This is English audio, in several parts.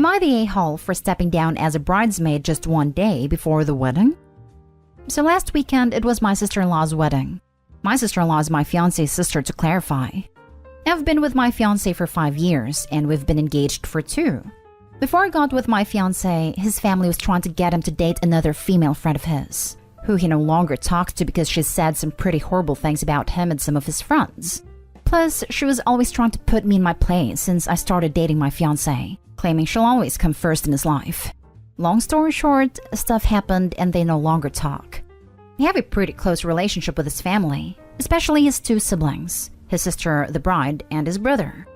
Am I the a-hole for stepping down as a bridesmaid just one day before the wedding? So last weekend, it was my sister-in-law's wedding. My sister-in-law is my fiancé's sister, to clarify. I've been with my fiancé for 5 years, and we've been engaged for 2. Before I got with my fiancé, his family was trying to get him to date another female friend of his, who he no longer talked to because she said some pretty horrible things about him and some of his friends. Plus, she was always trying to put me in my place since I started dating my fiancé, claiming she'll always come first in his life. Long story short, stuff happened and they no longer talk. We have a pretty close relationship with his family, especially his 2 siblings, his sister, the bride, and his brother.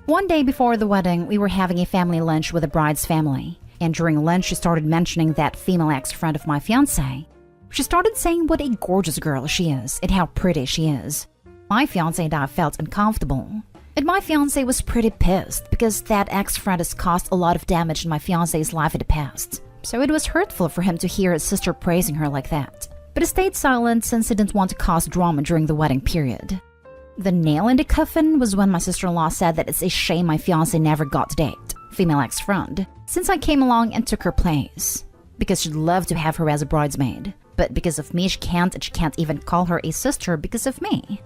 One day before the wedding, we were having a family lunch with the bride's family, and during lunch she started mentioning that female ex-friend of my fiancé. She started saying what a gorgeous girl she is and how pretty she is. My fiancé and I felt uncomfortable. And my fiancé was pretty pissed because that ex-friend has caused a lot of damage in my fiancé's life in the past. So it was hurtful for him to hear his sister praising her like that. But he stayed silent since he didn't want to cause drama during the wedding period. The nail in the coffin was when my sister-in-law said that it's a shame my fiancé never got to date, female ex-friend, since I came along and took her place. Because she'd love to have her as a bridesmaid. But because of me, she can't, and she can't even call her a sister because of me.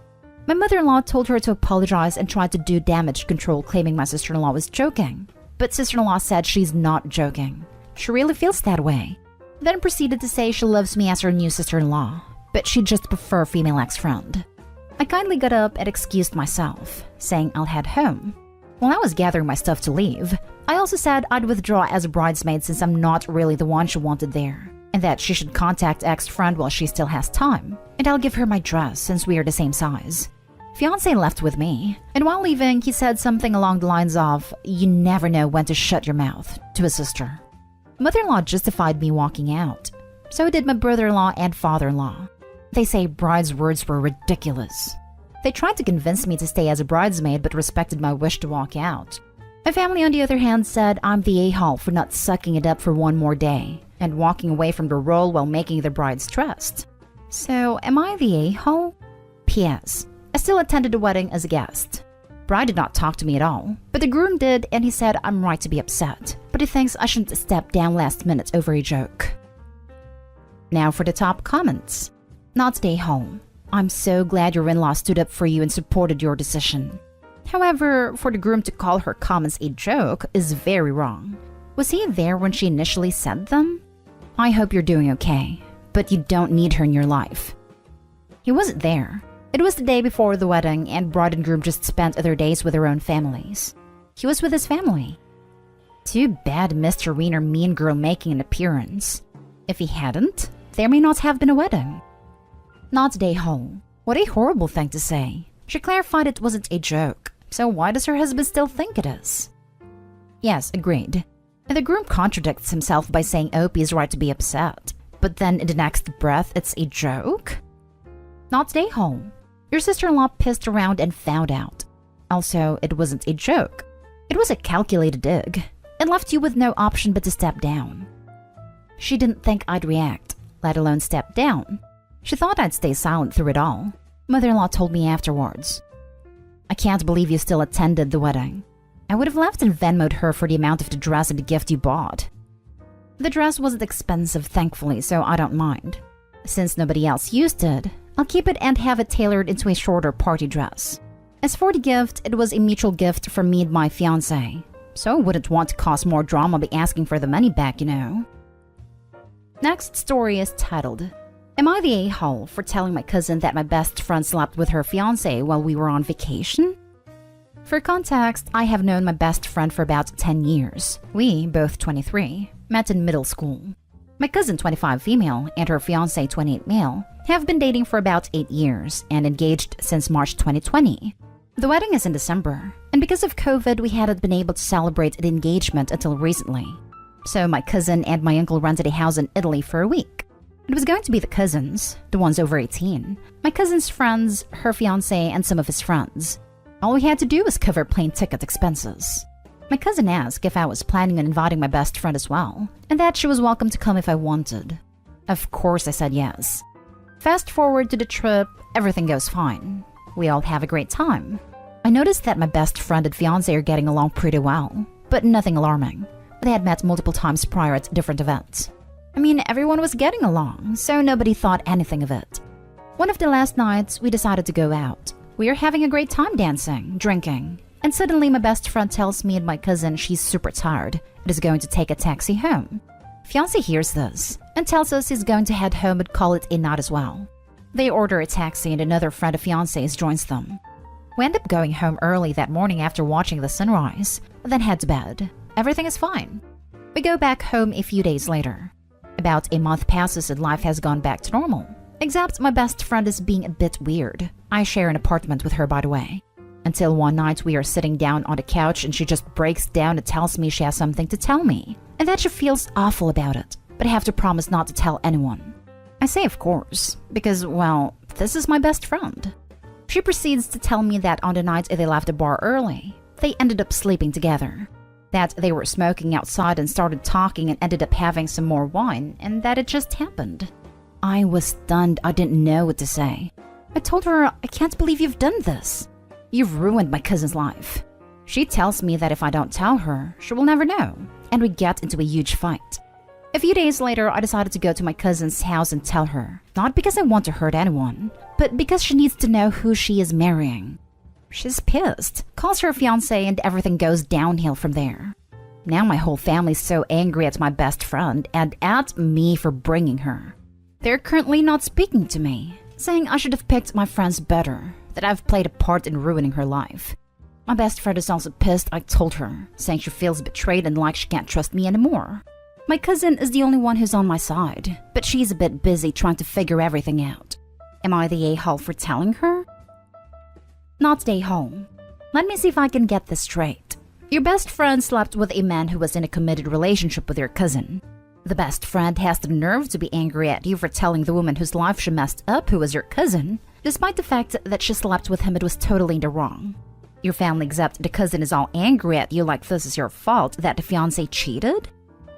My mother-in-law told her to apologize and tried to do damage control, claiming my sister-in-law was joking. But sister-in-law said she's not joking. She really feels that way. Then proceeded to say she loves me as her new sister-in-law, but she'd just prefer female ex-friend. I kindly got up and excused myself, saying I'll head home. While I was gathering my stuff to leave, I also said I'd withdraw as a bridesmaid since I'm not really the one she wanted there, and that she should contact ex-friend while she still has time, and I'll give her my dress since we are the same size. Fiancé left with me, and while leaving, he said something along the lines of, "You never know when to shut your mouth," to his sister. Mother-in-law justified me walking out. So did my brother-in-law and father-in-law. They say bride's words were ridiculous. They tried to convince me to stay as a bridesmaid but respected my wish to walk out. My family, on the other hand, said I'm the a-hole for not sucking it up for one more day and walking away from the role while making the bride stressed. So, am I the a-hole? P.S. I still attended the wedding as a guest. Bride did not talk to me at all, but the groom did, and he said I'm right to be upset, but he thinks I shouldn't step down last minute over a joke. Now for the top comments. Not the a-hole. I'm so glad your in-law stood up for you and supported your decision. However, for the groom to call her comments a joke is very wrong. Was he there when she initially said them? I hope you're doing okay, but you don't need her in your life. He wasn't there. It was the day before the wedding, and bride and groom just spent other days with their own families. He was with his family. Too bad Mr. Wiener mean girl making an appearance. If he hadn't, there may not have been a wedding. Not the a-hole. What a horrible thing to say. She clarified it wasn't a joke, so why does her husband still think it is? Yes, agreed. And the groom contradicts himself by saying Opie is right to be upset, but then in the next breath it's a joke? Not the a-hole. Your sister-in-law pissed around and found out. Also, it wasn't a joke. It was a calculated dig. It left you with no option but to step down. She didn't think I'd react, let alone step down. She thought I'd stay silent through it all. Mother-in-law told me afterwards. I can't believe you still attended the wedding. I would have left and Venmo'd her for the amount of the dress and the gift you bought. The dress wasn't expensive, thankfully, so I don't mind. Since nobody else used it, I'll keep it and have it tailored into a shorter party dress. As for the gift, it was a mutual gift from me and my fiancé, so I wouldn't want to cause more drama by asking for the money back, you know. Next story is titled, Am I the a-hole for telling my cousin that my best friend slept with her fiancé while we were on vacation? For context, I have known my best friend for about 10 years. We, both 23, met in middle school. My cousin, 25 female, and her fiancé, 28 male, have been dating for about 8 years and engaged since March 2020. The wedding is in December, and because of COVID, we hadn't been able to celebrate the engagement until recently. So my cousin and my uncle rented a house in Italy for a week. It was going to be the cousins, the ones over 18, my cousin's friends, her fiancé, and some of his friends. All we had to do was cover plane ticket expenses. My cousin asked if I was planning on inviting my best friend as well, and that she was welcome to come if I wanted. Of course I said yes. Fast forward to the trip, everything goes fine. We all have a great time. I noticed that my best friend and fiancé are getting along pretty well, but nothing alarming. They had met multiple times prior at different events. I mean, everyone was getting along, so nobody thought anything of it. One of the last nights, we decided to go out. We are having a great time dancing, drinking, and suddenly my best friend tells me and my cousin she's super tired and is going to take a taxi home. Fiancé hears this and tells us he's going to head home and call it a night as well. They order a taxi and another friend of Fiancé's joins them. We end up going home early that morning after watching the sunrise, then head to bed. Everything is fine. We go back home a few days later. About a month passes and life has gone back to normal. Except my best friend is being a bit weird. I share an apartment with her, by the way. Until one night we are sitting down on the couch and she just breaks down and tells me she has something to tell me. And that she feels awful about it, but I have to promise not to tell anyone. I say of course, because, well, this is my best friend. She proceeds to tell me that on the night they left the bar early, they ended up sleeping together. That they were smoking outside and started talking and ended up having some more wine, and that it just happened. I was stunned. I didn't know what to say. I told her, I can't believe you've done this. You've ruined my cousin's life. She tells me that if I don't tell her, she will never know, and we get into a huge fight. A few days later, I decided to go to my cousin's house and tell her, not because I want to hurt anyone, but because she needs to know who she is marrying. She's pissed, calls her fiancé, and everything goes downhill from there. Now my whole family's so angry at my best friend and at me for bringing her. They're currently not speaking to me, saying I should have picked my friends better, that I've played a part in ruining her life. My best friend is also pissed I told her, saying she feels betrayed and like she can't trust me anymore. My cousin is the only one who's on my side, but she's a bit busy trying to figure everything out. Am I the a-hole for telling her? Not the a-hole. Let me see if I can get this straight. Your best friend slept with a man who was in a committed relationship with your cousin. The best friend has the nerve to be angry at you for telling the woman whose life she messed up, who was your cousin, despite the fact that she slept with him. It was totally in the wrong. Your family, except the cousin, is all angry at you like this is your fault, that the fiancé cheated?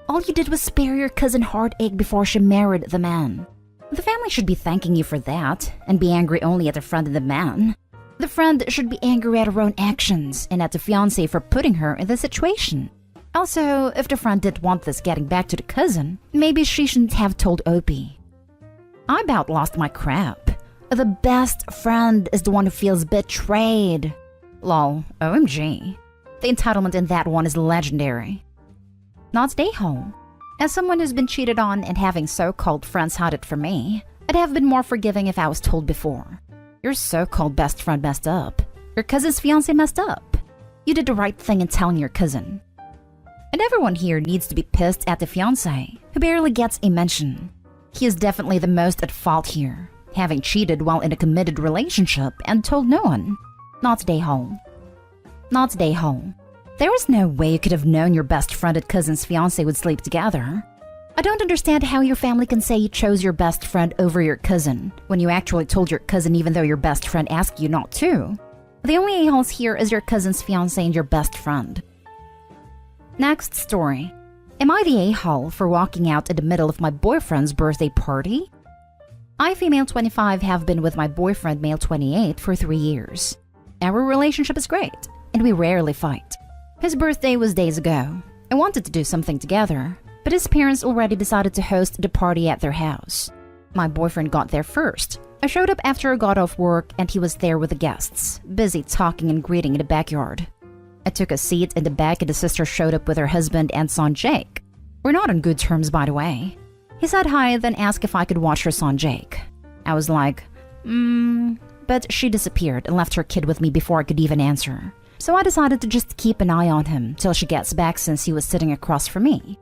All you did was spare your cousin heartache before she married the man. The family should be thanking you for that, and be angry only at the friend and the man. The friend should be angry at her own actions and at the fiancé for putting her in this situation. Also, if the friend didn't want this getting back to the cousin, maybe she shouldn't have told Opie. I about lost my crap. The best friend is the one who feels betrayed. Lol, OMG. The entitlement in that one is legendary. Not stay home. As someone who's been cheated on and having so-called friends hide it from me, I'd have been more forgiving if I was told before. Your so-called best friend messed up. Your cousin's fiancé messed up. You did the right thing in telling your cousin. And everyone here needs to be pissed at the fiancé, who barely gets a mention. He is definitely the most at fault here, having cheated while in a committed relationship and told no one. Not stay home. Not stay home. There is no way you could have known your best friend and cousin's fiancé would sleep together. I don't understand how your family can say you chose your best friend over your cousin, when you actually told your cousin even though your best friend asked you not to. The only a-holes here is your cousin's fiancé and your best friend. Next story. Am I the a-hole for walking out in the middle of my boyfriend's birthday party? I, female 25, have been with my boyfriend, male 28, for 3 years. Our relationship is great, and we rarely fight. His birthday was days ago. I wanted to do something together, but his parents already decided to host the party at their house. My boyfriend got there first. I showed up after I got off work and he was there with the guests, busy talking and greeting in the backyard. I took a seat in the back and the sister showed up with her husband and son Jake. We're not on good terms, by the way. He said hi, then asked if I could watch her son Jake. I was like, but she disappeared and left her kid with me before I could even answer. So I decided to just keep an eye on him till she gets back since he was sitting across from me.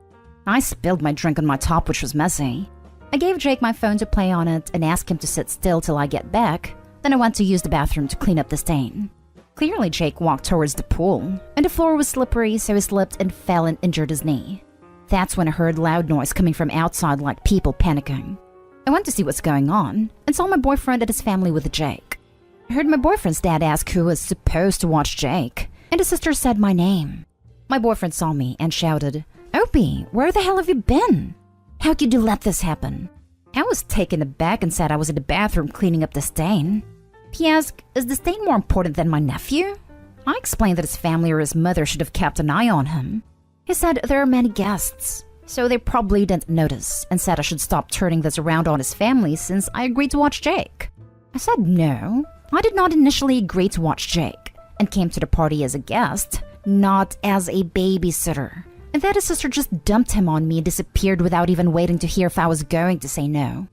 I spilled my drink on my top, which was messy. I gave Jake my phone to play on it and asked him to sit still till I get back. Then I went to use the bathroom to clean up the stain. Clearly Jake walked towards the pool, and the floor was slippery, so he slipped and fell and injured his knee. That's when I heard loud noise coming from outside like people panicking. I went to see what's going on and saw my boyfriend and his family with Jake. I heard my boyfriend's dad ask who was supposed to watch Jake, and his sister said my name. My boyfriend saw me and shouted, "Opie, where the hell have you been? How could you let this happen?" I was taken aback and said I was in the bathroom cleaning up the stain. He asked, "Is the stain more important than my nephew?" I explained that his family or his mother should have kept an eye on him. He said there are many guests, so they probably didn't notice, and said I should stop turning this around on his family since I agreed to watch Jake. I said no, I did not initially agree to watch Jake, and came to the party as a guest, not as a babysitter, and that his sister just dumped him on me and disappeared without even waiting to hear if I was going to say no.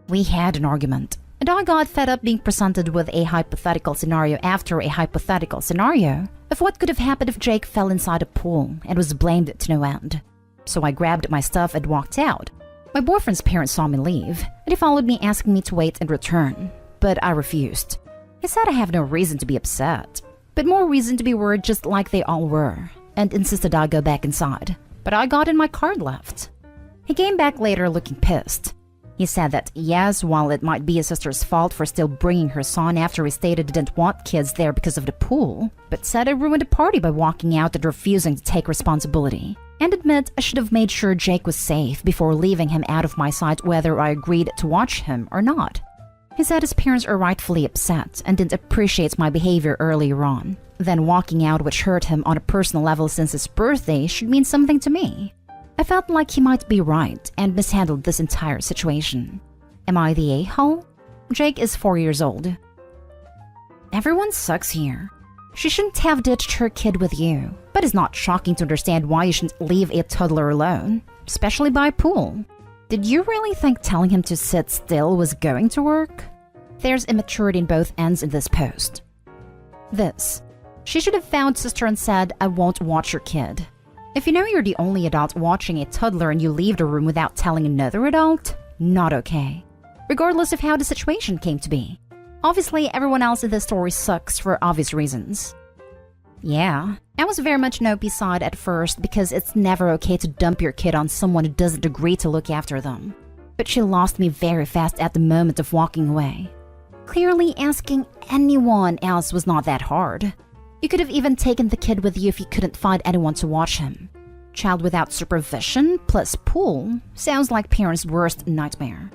We had an argument, and I got fed up being presented with a hypothetical scenario after a hypothetical scenario of what could have happened if Jake fell inside a pool and was blamed to no end. So I grabbed my stuff and walked out. My boyfriend's parents saw me leave, and he followed me asking me to wait and return, but I refused. He said I have no reason to be upset, but more reason to be worried just like they all were, and insisted I go back inside, but I got in my car and left. He came back later looking pissed. He said that yes, while it might be his sister's fault for still bringing her son after he stated he didn't want kids there because of the pool, but said I ruined the party by walking out and refusing to take responsibility, and admit I should have made sure Jake was safe before leaving him out of my sight whether I agreed to watch him or not. He said his parents are rightfully upset and didn't appreciate my behavior earlier on. Then walking out, which hurt him on a personal level since his birthday, should mean something to me. I felt like he might be right and mishandled this entire situation. Am I the a-hole? Jake is 4 years old. Everyone sucks here. She shouldn't have ditched her kid with you, but it's not shocking to understand why you shouldn't leave a toddler alone, especially by a pool. Did you really think telling him to sit still was going to work? There's immaturity in both ends in this post. She should have found sister and said, I won't watch your kid. If you know you're the only adult watching a toddler and you leave the room without telling another adult, not okay. Regardless of how the situation came to be. Obviously, everyone else in this story sucks for obvious reasons. Yeah, I was very much no peace side at first because it's never okay to dump your kid on someone who doesn't agree to look after them. But she lost me very fast at the moment of walking away. Clearly, asking anyone else was not that hard. You could have even taken the kid with you if you couldn't find anyone to watch him. Child without supervision plus pool sounds like parents' worst nightmare.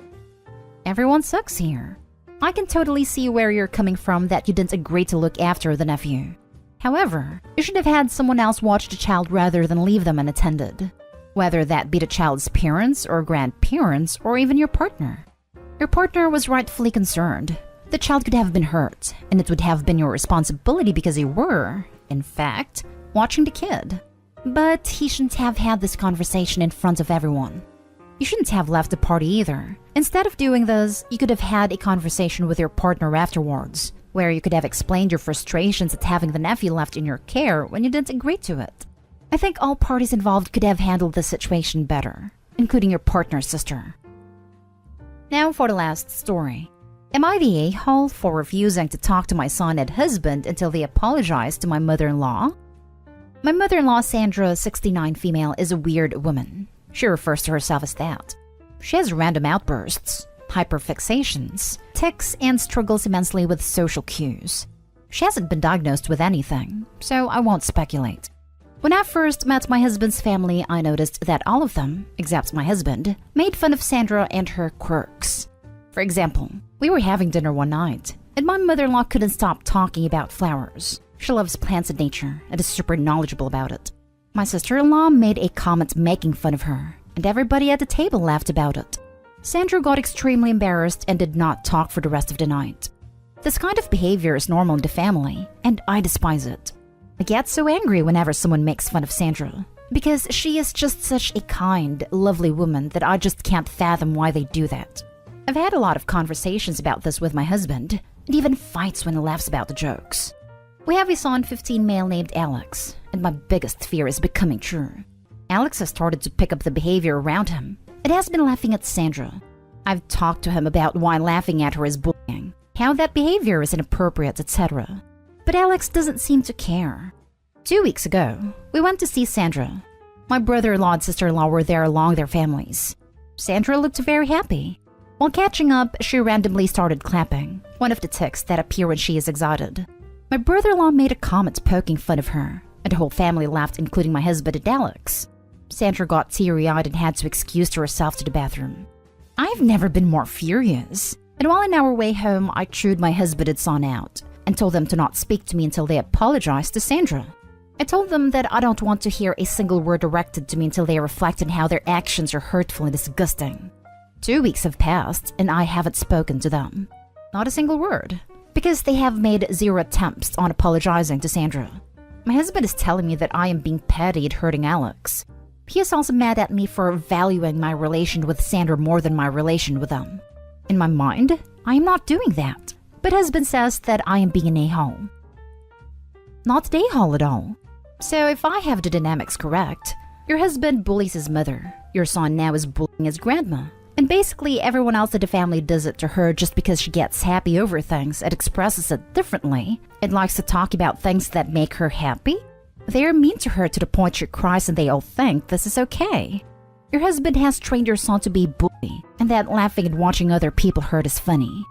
Everyone sucks here. I can totally see where you're coming from that you didn't agree to look after the nephew. However, you should have had someone else watch the child rather than leave them unattended. Whether that be the child's parents or grandparents or even your partner. Your partner was rightfully concerned. The child could have been hurt, and it would have been your responsibility because you were, in fact, watching the kid. But he shouldn't have had this conversation in front of everyone. You shouldn't have left the party either. Instead of doing this, you could have had a conversation with your partner afterwards, where you could have explained your frustrations at having the nephew left in your care when you didn't agree to it. I think all parties involved could have handled the situation better, including your partner's sister. Now for the last story. Am I the a-hole for refusing to talk to my son and husband until they apologized to my mother-in-law? My mother-in-law, Sandra, 69 female, is a weird woman. She refers to herself as that. She has random outbursts, hyperfixations, tics, and struggles immensely with social cues. She hasn't been diagnosed with anything, so I won't speculate. When I first met my husband's family, I noticed that all of them, except my husband, made fun of Sandra and her quirks. For example, we were having dinner one night, and my mother-in-law couldn't stop talking about flowers. She loves plants and nature and is super knowledgeable about it. My sister-in-law made a comment making fun of her, and everybody at the table laughed about it. Sandra got extremely embarrassed and did not talk for the rest of the night. This kind of behavior is normal in the family, and I despise it. I get so angry whenever someone makes fun of Sandra, because she is just such a kind, lovely woman that I just can't fathom why they do that. I've had a lot of conversations about this with my husband, and even fights when he laughs about the jokes. We have a son, 15 male, named Alex, and my biggest fear is becoming true. Alex has started to pick up the behavior around him. It has been laughing at Sandra. I've talked to him about why laughing at her is bullying, how that behavior is inappropriate, etc. But Alex doesn't seem to care. 2 weeks ago, we went to see Sandra. My brother-in-law and sister-in-law were there along their families. Sandra looked very happy. While catching up, she randomly started clapping, one of the tics that appear when she is excited. My brother-in-law made a comment poking fun of her, and the whole family laughed, including my husband and Alex. Sandra got teary-eyed and had to excuse herself to the bathroom. I've never been more furious, and while on our way home, I chewed my husband and son out, and told them to not speak to me until they apologized to Sandra. I told them that I don't want to hear a single word directed to me until they reflect on how their actions are hurtful and disgusting. 2 weeks have passed and I haven't spoken to them. Not a single word. Because they have made 0 attempts on apologizing to Sandra. My husband is telling me that I am being petty at hurting Alex. He is also mad at me for valuing my relation with Sandra more than my relation with them. In my mind, I am not doing that. But husband says that I am being an a-hole. Not an a-hole at all. So if I have the dynamics correct, your husband bullies his mother, your son now is bullying his grandma, and basically everyone else in the family does it to her just because she gets happy over things and expresses it differently and likes to talk about things that make her happy. They are mean to her to the point she cries and they all think this is okay. Your husband has trained your son to be a bully and that laughing and watching other people hurt is funny.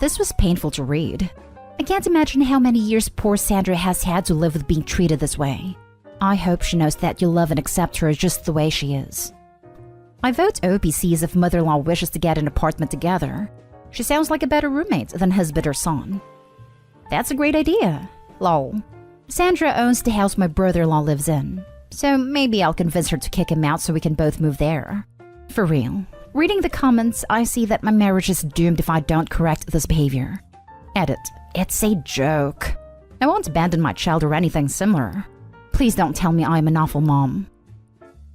This was painful to read. I can't imagine how many years poor Sandra has had to live with being treated this way. I hope she knows that you love and accept her just the way she is. I vote OP sees if mother-in-law wishes to get an apartment together. She sounds like a better roommate than husband or son. That's a great idea. Lol. Sandra owns the house my brother-in-law lives in, so maybe I'll convince her to kick him out so we can both move there. For real. Reading the comments, I see that my marriage is doomed if I don't correct this behavior. Edit. It's a joke. I won't abandon my child or anything similar. Please don't tell me I'm an awful mom.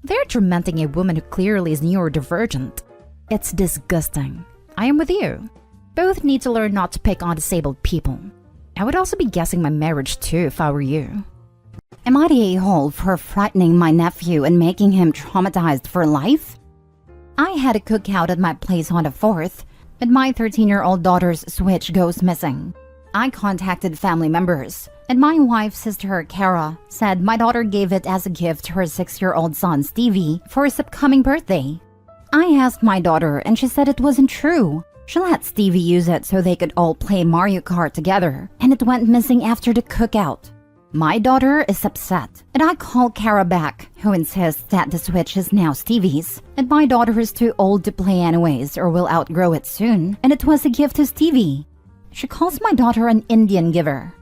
They're tormenting a woman who clearly is neurodivergent. It's disgusting. I am with you. Both need to learn not to pick on disabled people. I would also be guessing my marriage too if I were you. Am I the a-hole for frightening my nephew and making him traumatized for life? I had a cookout at my place on the 4th, but my 13-year-old daughter's Switch goes missing. I contacted family members, and my wife's sister, Kara, said my daughter gave it as a gift to her 6-year-old son, Stevie, for his upcoming birthday. I asked my daughter, and she said it wasn't true. She let Stevie use it so they could all play Mario Kart together, and it went missing after the cookout. My daughter is upset, and I call Kara back, who insists that the Switch is now Stevie's, and my daughter is too old to play anyways or will outgrow it soon, and it was a gift to Stevie. She calls my daughter an Indian giver.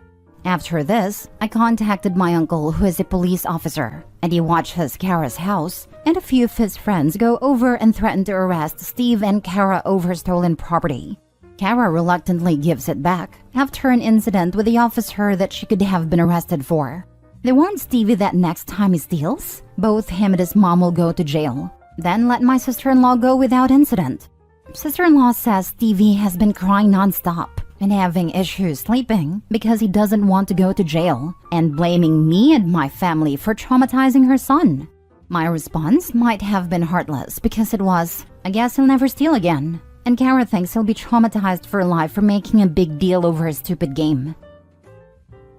After this, I contacted my uncle who is a police officer, and he watches Kara's house, and a few of his friends go over and threaten to arrest Steve and Kara over stolen property. Kara reluctantly gives it back after an incident with the officer that she could have been arrested for. They warn Stevie that next time he steals, both him and his mom will go to jail. Then let my sister-in-law go without incident. Sister-in-law says Stevie has been crying non-stop and having issues sleeping because he doesn't want to go to jail, and blaming me and my family for traumatizing her son. My response might have been heartless because it was, I guess he'll never steal again. And Kara thinks he'll be traumatized for life for making a big deal over his stupid game.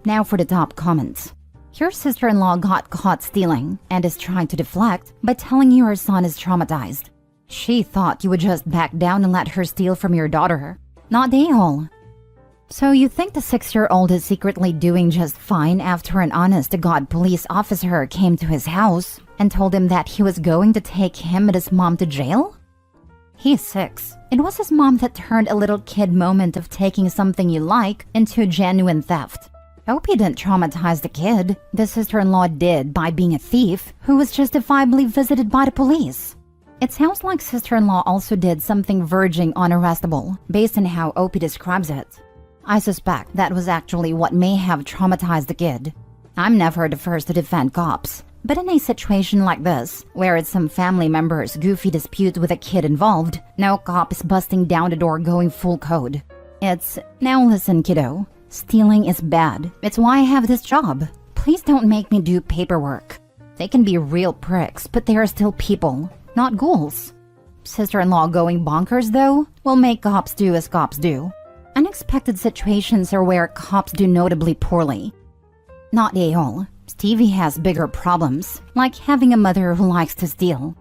Now for the top comments. Your sister-in-law got caught stealing and is trying to deflect by telling you her son is traumatized. She thought you would just back down and let her steal from your daughter. Not the a-hole. So you think the 6-year-old is secretly doing just fine after an honest-to-God police officer came to his house and told him that he was going to take him and his mom to jail? He's 6. It was his mom that turned a little kid moment of taking something you like into genuine theft. Hope he didn't traumatize the kid. The sister-in-law did by being a thief who was justifiably visited by the police. It sounds like sister-in-law also did something verging on arrestable, based on how Opie describes it. I suspect that was actually what may have traumatized the kid. I'm never the first to defend cops, but in a situation like this, where it's some family member's goofy dispute with a kid involved, no cop is busting down the door going full code. It's, now listen kiddo, stealing is bad. It's why I have this job. Please don't make me do paperwork. They can be real pricks, but they are still people, not ghouls. Sister-in-law going bonkers though, will make cops do as cops do. Unexpected situations are where cops do notably poorly. Not a-hole. Stevie has bigger problems, like having a mother who likes to steal.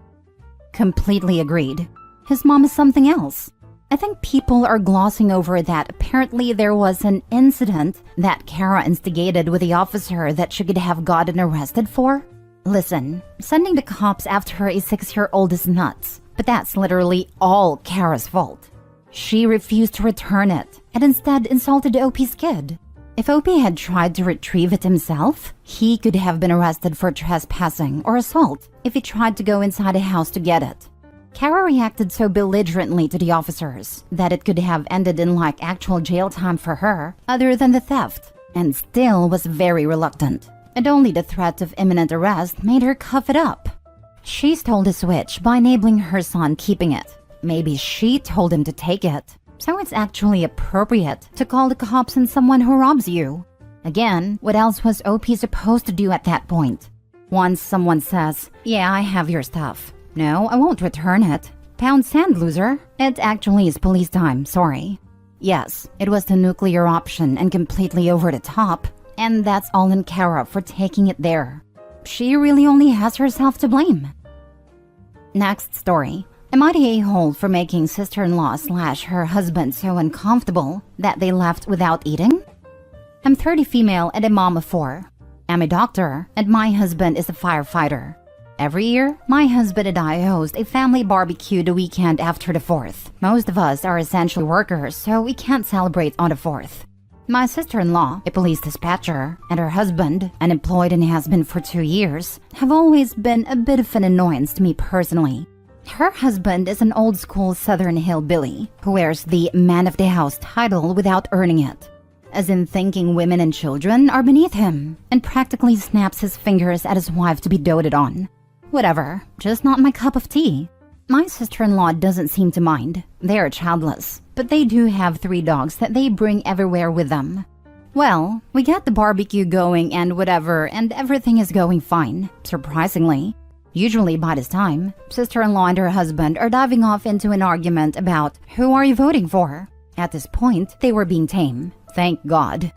Completely agreed. His mom is something else. I think people are glossing over that apparently there was an incident that Kara instigated with the officer that she could have gotten arrested for. Listen, sending the cops after a 6-year-old is nuts, but that's literally all Kara's fault. She refused to return it and instead insulted Opie's kid. If OP had tried to retrieve it himself, he could have been arrested for trespassing or assault if he tried to go inside a house to get it. Kara reacted so belligerently to the officers that it could have ended in like actual jail time for her, other than the theft, and still was very reluctant. And only the threat of imminent arrest made her cough it up. She stole the switch by enabling her son keeping it. Maybe she told him to take it. So it's actually appropriate to call the cops on someone who robs you. Again, what else was OP supposed to do at that point? Once someone says, "Yeah, I have your stuff." "No, I won't return it." "Pound sand, loser." It actually is police time, sorry. Yes, it was the nuclear option and completely over the top, and that's all in Kara for taking it there. She really only has herself to blame. Next story. Am I the a-hole for making sister-in-law / her husband so uncomfortable that they left without eating? I'm 30 female and a mom of 4. I'm a doctor and my husband is a firefighter. Every year, my husband and I host a family barbecue the weekend after the 4th. Most of us are essential workers, so we can't celebrate on the 4th. My sister-in-law, a police dispatcher, and her husband, unemployed and has been for 2 years, have always been a bit of an annoyance to me personally. Her husband is an old-school Southern hillbilly who wears the man of the house title without earning it, as in thinking women and children are beneath him, and practically snaps his fingers at his wife to be doted on. Whatever, just not my cup of tea. My sister-in-law doesn't seem to mind. They are childless, but they do have 3 dogs that they bring everywhere with them. Well, we get the barbecue going and whatever, and everything is going fine, surprisingly. Usually by this time, sister-in-law and her husband are diving off into an argument about who are you voting for? At this point, they were being tame, thank God.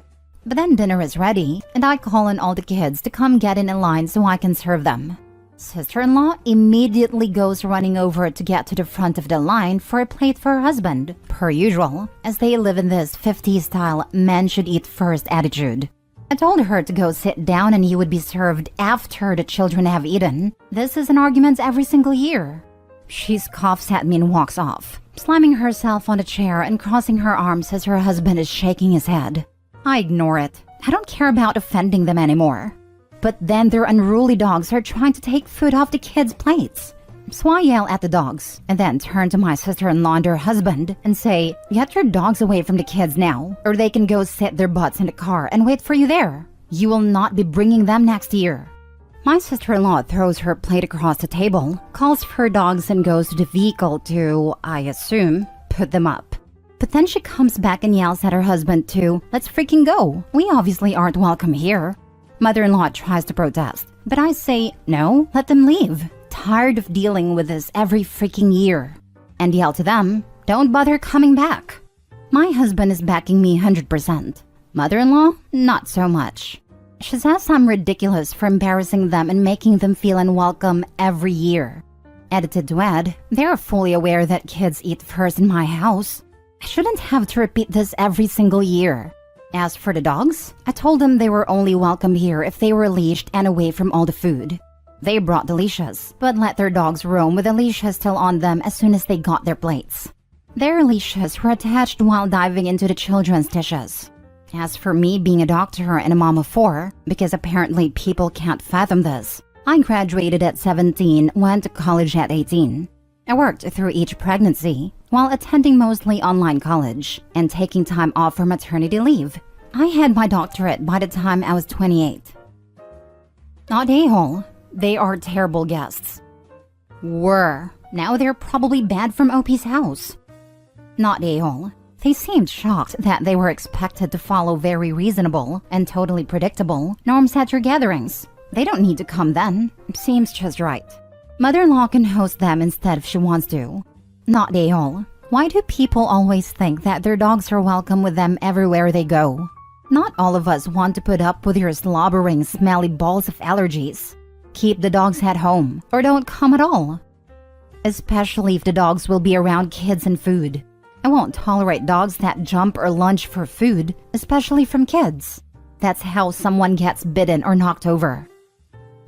But then dinner is ready, and I call on all the kids to come get in a line so I can serve them. Sister-in-law immediately goes running over to get to the front of the line for a plate for her husband, per usual, as they live in this 50s-style men should eat first attitude. I told her to go sit down and he would be served after the children have eaten. This is an argument every single year. She scoffs at me and walks off, slamming herself on a chair and crossing her arms as her husband is shaking his head. I ignore it. I don't care about offending them anymore. But then their unruly dogs are trying to take food off the kids' plates. So I yell at the dogs and then turn to my sister-in-law and her husband and say, "Get your dogs away from the kids now, or they can go sit their butts in the car and wait for you there. You will not be bringing them next year." My sister-in-law throws her plate across the table, calls for her dogs and goes to the vehicle to, I assume, put them up. But then she comes back and yells at her husband to, "Let's freaking go. We obviously aren't welcome here." Mother-in-law tries to protest, but I say, "No, let them leave. Tired of dealing with this every freaking year." And yell to them, "Don't bother coming back." My husband is backing me 100%. Mother-in-law, not so much. She says I'm ridiculous for embarrassing them and making them feel unwelcome every year. Edited to add, they're fully aware that kids eat first in my house. I shouldn't have to repeat this every single year. As for the dogs, I told them they were only welcome here if they were leashed and away from all the food. They brought the leashes, but let their dogs roam with the leashes still on them as soon as they got their plates. Their leashes were attached while diving into the children's dishes. As for me being a doctor and a mom of 4, because apparently people can't fathom this, I graduated at 17, went to college at 18. I worked through each pregnancy while attending mostly online college and taking time off for maternity leave. I had my doctorate by the time I was 28. Not a-hole. They are terrible guests. Were. Now they're probably banned from OP's house. Not a-hole. They seemed shocked that they were expected to follow very reasonable and totally predictable norms at your gatherings. They don't need to come then. Seems just right. Mother-in-law can host them instead if she wants to. Not a-hole. Why do people always think that their dogs are welcome with them everywhere they go? Not all of us want to put up with your slobbering, smelly balls of allergies. Keep the dogs at home, or don't come at all. Especially if the dogs will be around kids and food. I won't tolerate dogs that jump or lunge for food, especially from kids. That's how someone gets bitten or knocked over.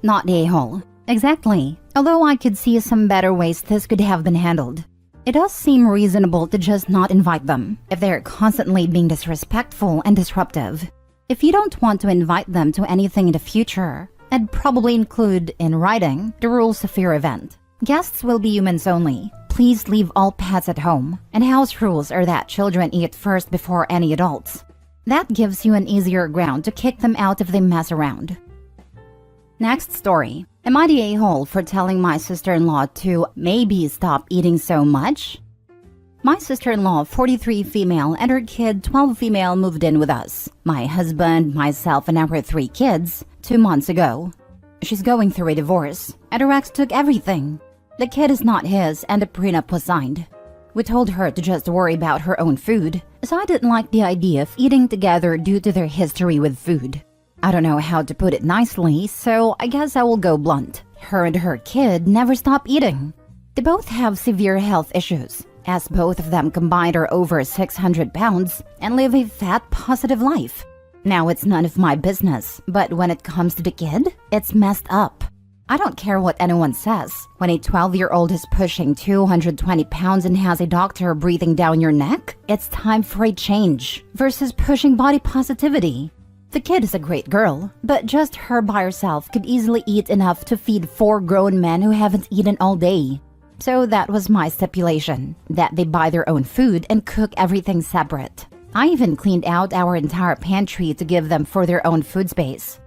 Not a-hole. Exactly. Although I could see some better ways this could have been handled. It does seem reasonable to just not invite them if they're constantly being disrespectful and disruptive. If you don't want to invite them to anything in the future, I'd probably include in writing the rules of your event. Guests will be humans only. Please leave all pets at home. And house rules are that children eat first before any adults. That gives you an easier ground to kick them out if they mess around. Next story. Am I the a-hole for telling my sister-in-law to maybe stop eating so much? My sister-in-law, 43 female, and her kid, 12 female, moved in with us. My husband, myself, and our 3 kids 2 months ago. She's going through a divorce, and her ex took everything. The kid is not his, and a prenup was signed. We told her to just worry about her own food, so I didn't like the idea of eating together due to their history with food. I don't know how to put it nicely, so I guess I will go blunt. Her and her kid never stop eating. They both have severe health issues, as both of them combined are over 600 pounds and live a fat-positive life. Now it's none of my business, but when it comes to the kid, it's messed up. I don't care what anyone says. When a 12-year-old is pushing 220 pounds and has a doctor breathing down your neck, it's time for a change versus pushing body positivity. The kid is a great girl, but just her by herself could easily eat enough to feed 4 grown men who haven't eaten all day. So that was my stipulation, that they buy their own food and cook everything separate. I even cleaned out our entire pantry to give them for their own food space.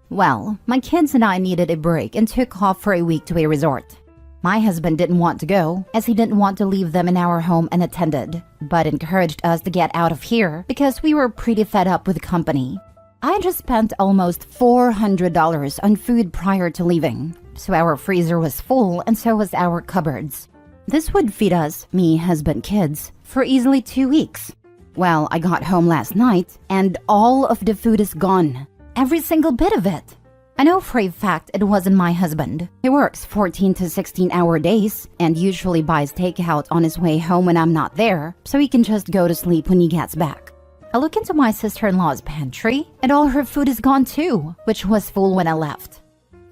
Well, my kids and I needed a break and took off for a week to a resort. My husband didn't want to go, as he didn't want to leave them in our home unattended, but encouraged us to get out of here because we were pretty fed up with the company. I just spent almost $400 on food prior to leaving, so our freezer was full and so was our cupboards. This would feed us, me, husband, kids, for easily 2 weeks. Well, I got home last night and all of the food is gone. Every single bit of it. I know for a fact it wasn't my husband. He works 14 to 16-hour days and usually buys takeout on his way home when I'm not there, so he can just go to sleep when he gets back. I look into my sister-in-law's pantry and all her food is gone too, which was full when I left.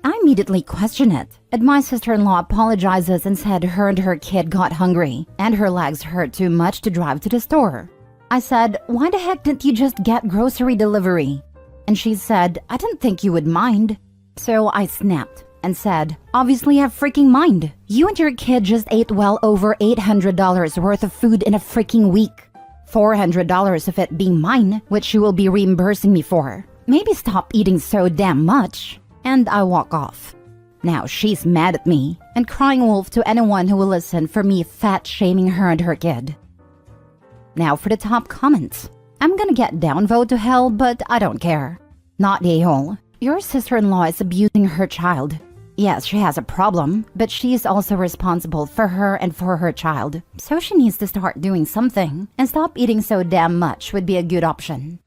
I immediately question it, and my sister-in-law apologizes and said her and her kid got hungry and her legs hurt too much to drive to the store. I said, why the heck didn't you just get grocery delivery? And she said, I didn't think you would mind. So I snapped and said, obviously I freaking mind. You and your kid just ate well over $800 worth of food in a freaking week. $400 of it being mine, which you will be reimbursing me for. Maybe stop eating so damn much. And I walk off. Now she's mad at me and crying wolf to anyone who will listen for me fat-shaming her and her kid. Now for the top comments. I'm gonna get downvote to hell, but I don't care. Not a-hole. Your sister-in-law is abusing her child. Yes, she has a problem, but she is also responsible for her and for her child. So she needs to start doing something, and stop eating so damn much would be a good option.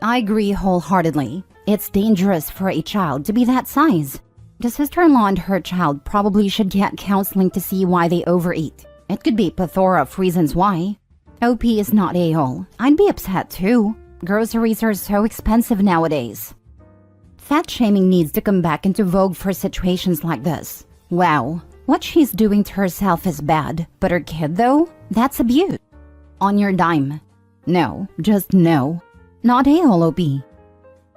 I agree wholeheartedly. It's dangerous for a child to be that size. The sister-in-law and her child probably should get counseling to see why they overeat. It could be a plethora of reasons why. OP is not a-hole. I'd be upset too. Groceries are so expensive nowadays. Fat shaming needs to come back into vogue for situations like this. Wow, what she's doing to herself is bad, but her kid though? That's abuse. On your dime. No, just no. Not a-hole, OP.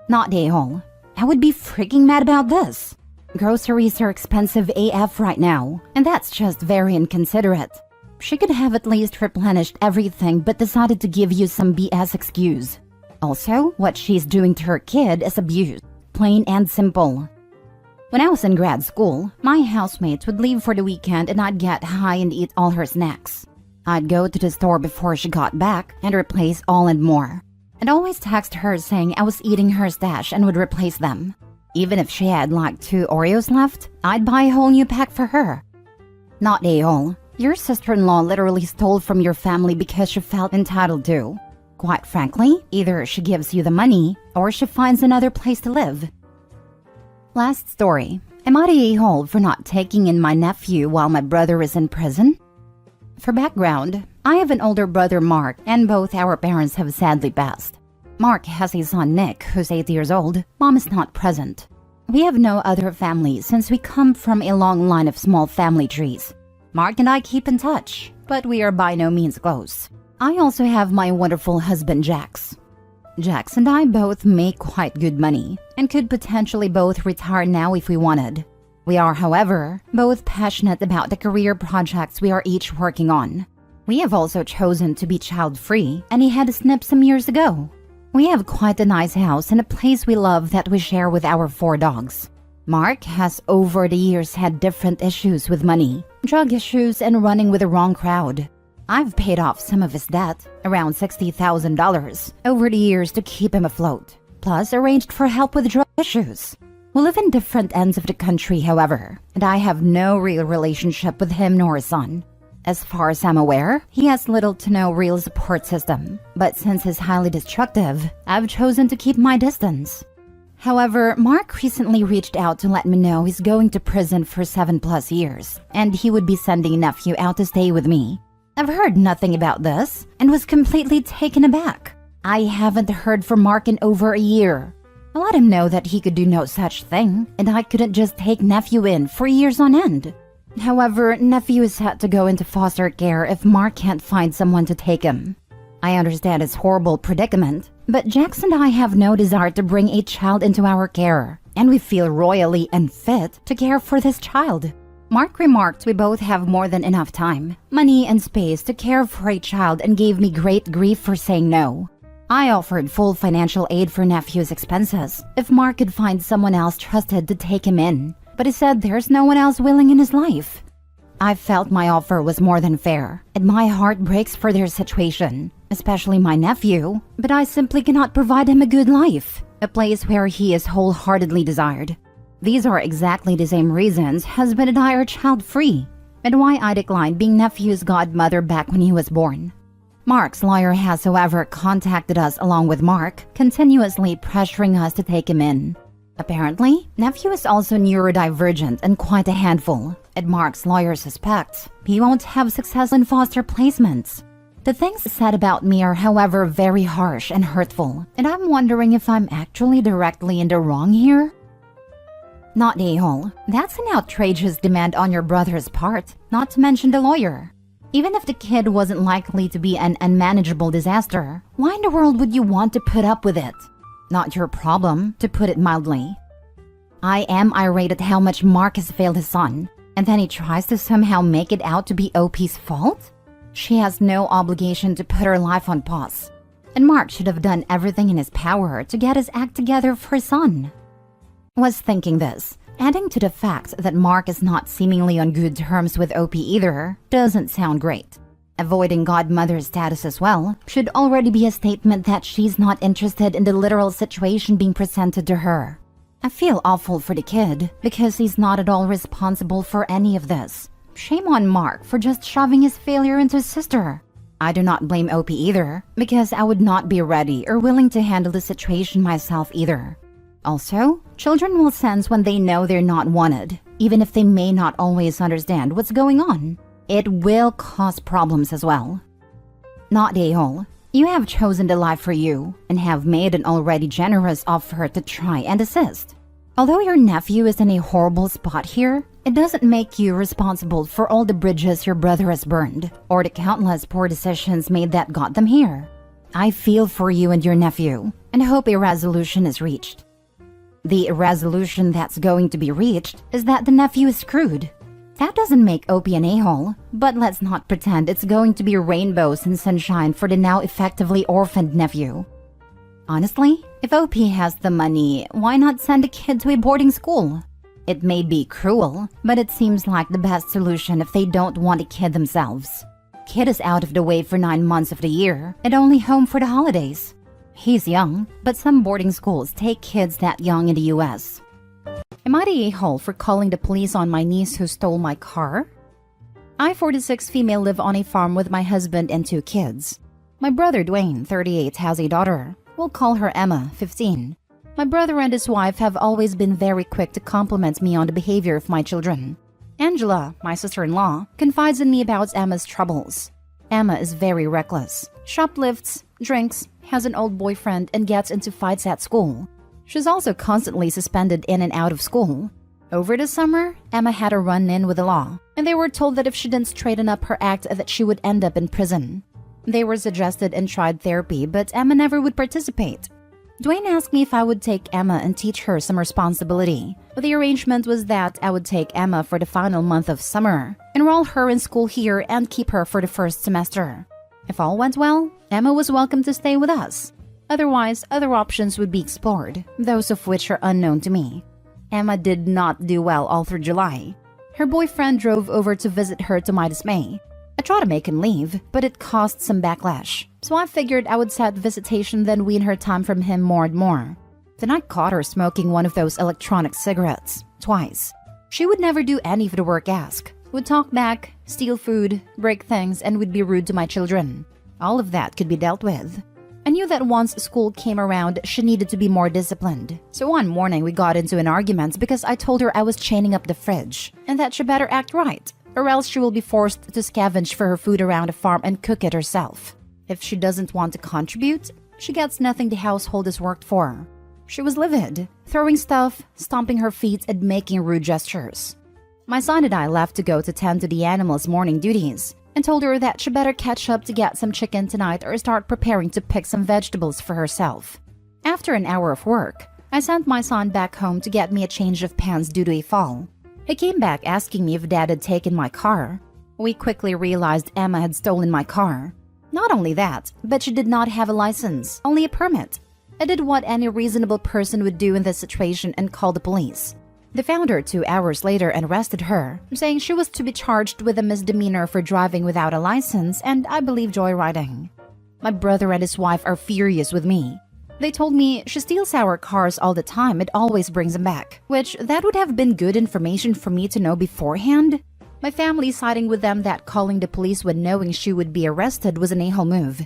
Not a-hole. I would be freaking mad about this. Groceries are expensive AF right now, and that's just very inconsiderate. She could have at least replenished everything but decided to give you some BS excuse. Also, what she's doing to her kid is abuse. Plain and simple. When I was in grad school, my housemates would leave for the weekend and I'd get high and eat all her snacks. I'd go to the store before she got back and replace all and more. I'd always text her saying I was eating her stash and would replace them. Even if she had like 2 Oreos left, I'd buy a whole new pack for her. Not a-hole. Your sister-in-law literally stole from your family because she felt entitled to. Quite frankly, either she gives you the money or she finds another place to live. Last story. Am I the a-hole for not taking in my nephew while my brother is in prison? For background, I have an older brother, Mark, and both our parents have sadly passed. Mark has a son, Nick, who's 8 years old. Mom is not present. We have no other family since we come from a long line of small family trees. Mark and I keep in touch, but we are by no means close. I also have my wonderful husband, Jax. Jax and I both make quite good money and could potentially both retire now if we wanted. We are, however, both passionate about the career projects we are each working on. We have also chosen to be child-free, and he had a snip some years ago. We have quite a nice house and a place we love that we share with our 4 dogs. Mark has over the years had different issues with money, drug issues, and running with the wrong crowd. I've paid off some of his debt, around $60,000, over the years to keep him afloat, plus arranged for help with drug issues. We live in different ends of the country, however, and I have no real relationship with him nor his son. As far as I'm aware, he has little to no real support system, but since he's highly destructive, I've chosen to keep my distance. However, Mark recently reached out to let me know he's going to prison for 7+ years, and he would be sending a nephew out to stay with me. I've heard nothing about this, and was completely taken aback. I haven't heard from Mark in over a year. I let him know that he could do no such thing, and I couldn't just take nephew in for years on end. However, nephew is set to go into foster care if Mark can't find someone to take him. I understand his horrible predicament, but Jax and I have no desire to bring a child into our care, and we feel royally unfit to care for this child. Mark remarked we both have more than enough time, money, and space to care for a child and gave me great grief for saying no. I offered full financial aid for nephew's expenses if Mark could find someone else trusted to take him in, but he said there's no one else willing in his life. I felt my offer was more than fair, and my heart breaks for their situation, especially my nephew, but I simply cannot provide him a good life, a place where he is wholeheartedly desired. These are exactly the same reasons husband and I are child-free, and why I declined being nephew's godmother back when he was born. Mark's lawyer has, however, contacted us along with Mark, continuously pressuring us to take him in. Apparently, nephew is also neurodivergent and quite a handful, and Mark's lawyer suspects he won't have success in foster placements. The things said about me are, however, very harsh and hurtful, and I'm wondering if I'm actually directly in the wrong here? Not a-hole. That's an outrageous demand on your brother's part, not to mention the lawyer. Even if the kid wasn't likely to be an unmanageable disaster, why in the world would you want to put up with it? Not your problem, to put it mildly. I am irate at how much Mark has failed his son, and then he tries to somehow make it out to be OP's fault? She has no obligation to put her life on pause, and Mark should have done everything in his power to get his act together for his son. Was thinking this, adding to the fact that Mark is not seemingly on good terms with OP either, doesn't sound great. Avoiding godmother status as well should already be a statement that she's not interested in the literal situation being presented to her. I feel awful for the kid because he's not at all responsible for any of this. Shame on Mark for just shoving his failure into his sister. I do not blame OP either because I would not be ready or willing to handle the situation myself either. Also, children will sense when they know they're not wanted, even if they may not always understand what's going on. It will cause problems as well. Not a-hole. You have chosen the life for you and have made an already generous offer to try and assist. Although your nephew is in a horrible spot here, it doesn't make you responsible for all the bridges your brother has burned or the countless poor decisions made that got them here. I feel for you and your nephew and hope a resolution is reached. The resolution that's going to be reached is that the nephew is screwed. That doesn't make OP an a-hole, but let's not pretend it's going to be rainbows and sunshine for the now effectively orphaned nephew. Honestly, if OP has the money, why not send a kid to a boarding school? It may be cruel, but it seems like the best solution if they don't want a kid themselves. Kid is out of the way for 9 months of the year and only home for the holidays. He's young, but some boarding schools take kids that young in the US. Am I the a-hole for calling the police on my niece who stole my car? I, 46 female, live on a farm with my husband and 2 kids. My brother Dwayne, 38, has a daughter. We'll call her Emma, 15. My brother and his wife have always been very quick to compliment me on the behavior of my children. Angela, my sister-in-law, confides in me about Emma's troubles. Emma is very reckless, shoplifts, drinks, has an old boyfriend, and gets into fights at school. She's also constantly suspended in and out of school. Over the summer, Emma had a run-in with the law, and they were told that if she didn't straighten up her act that she would end up in prison. They were suggested and tried therapy, but Emma never would participate. Dwayne asked me if I would take Emma and teach her some responsibility. The arrangement was that I would take Emma for the final month of summer, enroll her in school here, and keep her for the first semester. If all went well, Emma was welcome to stay with us. Otherwise, other options would be explored, those of which are unknown to me. Emma did not do well all through July. Her boyfriend drove over to visit her, to my dismay. I tried to make him leave, but it caused some backlash, so I figured I would set visitation, then wean her time from him more and more. Then I caught her smoking one of those electronic cigarettes, twice. She would never do any of the work asked, would talk back, steal food, break things, and would be rude to my children. All of that could be dealt with. I knew that once school came around, she needed to be more disciplined. So one morning we got into an argument because I told her I was chaining up the fridge, and that she better act right, or else she will be forced to scavenge for her food around the farm and cook it herself. If she doesn't want to contribute, she gets nothing the household has worked for. She was livid, throwing stuff, stomping her feet, and making rude gestures. My son and I left to go to tend to the animals' morning duties, and told her that she better catch up to get some chicken tonight or start preparing to pick some vegetables for herself. After an hour of work, I sent my son back home to get me a change of pants due to a fall. He came back asking me if Dad had taken my car. We quickly realized Emma had stolen my car. Not only that, but she did not have a license, only a permit. I did what any reasonable person would do in this situation and called the police. They found her 2 hours later and arrested her, saying she was to be charged with a misdemeanor for driving without a license and, I believe, joyriding. My brother and his wife are furious with me. They told me she steals our cars all the time and always brings them back, which that would have been good information for me to know beforehand. My family siding with them that calling the police when knowing she would be arrested was an a-hole move.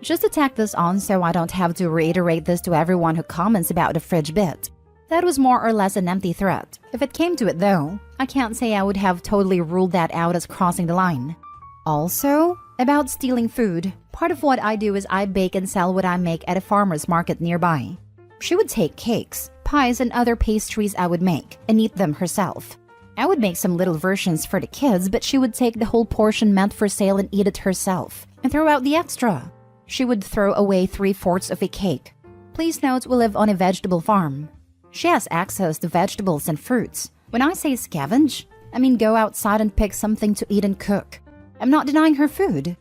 Just to tack this on so I don't have to reiterate this to everyone who comments about the fridge bit. That was more or less an empty threat. If it came to it though, I can't say I would have totally ruled that out as crossing the line. Also, about stealing food, part of what I do is I bake and sell what I make at a farmer's market nearby. She would take cakes, pies, and other pastries I would make and eat them herself. I would make some little versions for the kids, but she would take the whole portion meant for sale and eat it herself, and throw out the extra. She would throw away 3/4 of a cake. Please note we live on a vegetable farm. She has access to vegetables and fruits. When I say scavenge, I mean go outside and pick something to eat and cook. I'm not denying her food.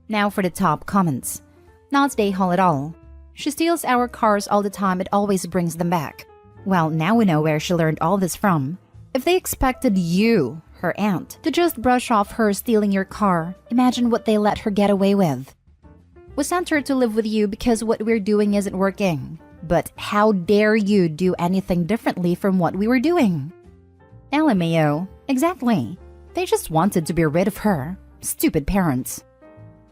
Now for the top comments. Not day-haul at all. She steals our cars all the time and always brings them back. Well, now we know where she learned all this from. If they expected you, her aunt, to just brush off her stealing your car, imagine what they let her get away with. We sent her to live with you because what we're doing isn't working. But how dare you do anything differently from what we were doing? LMAO. Exactly. They just wanted to be rid of her. Stupid parents.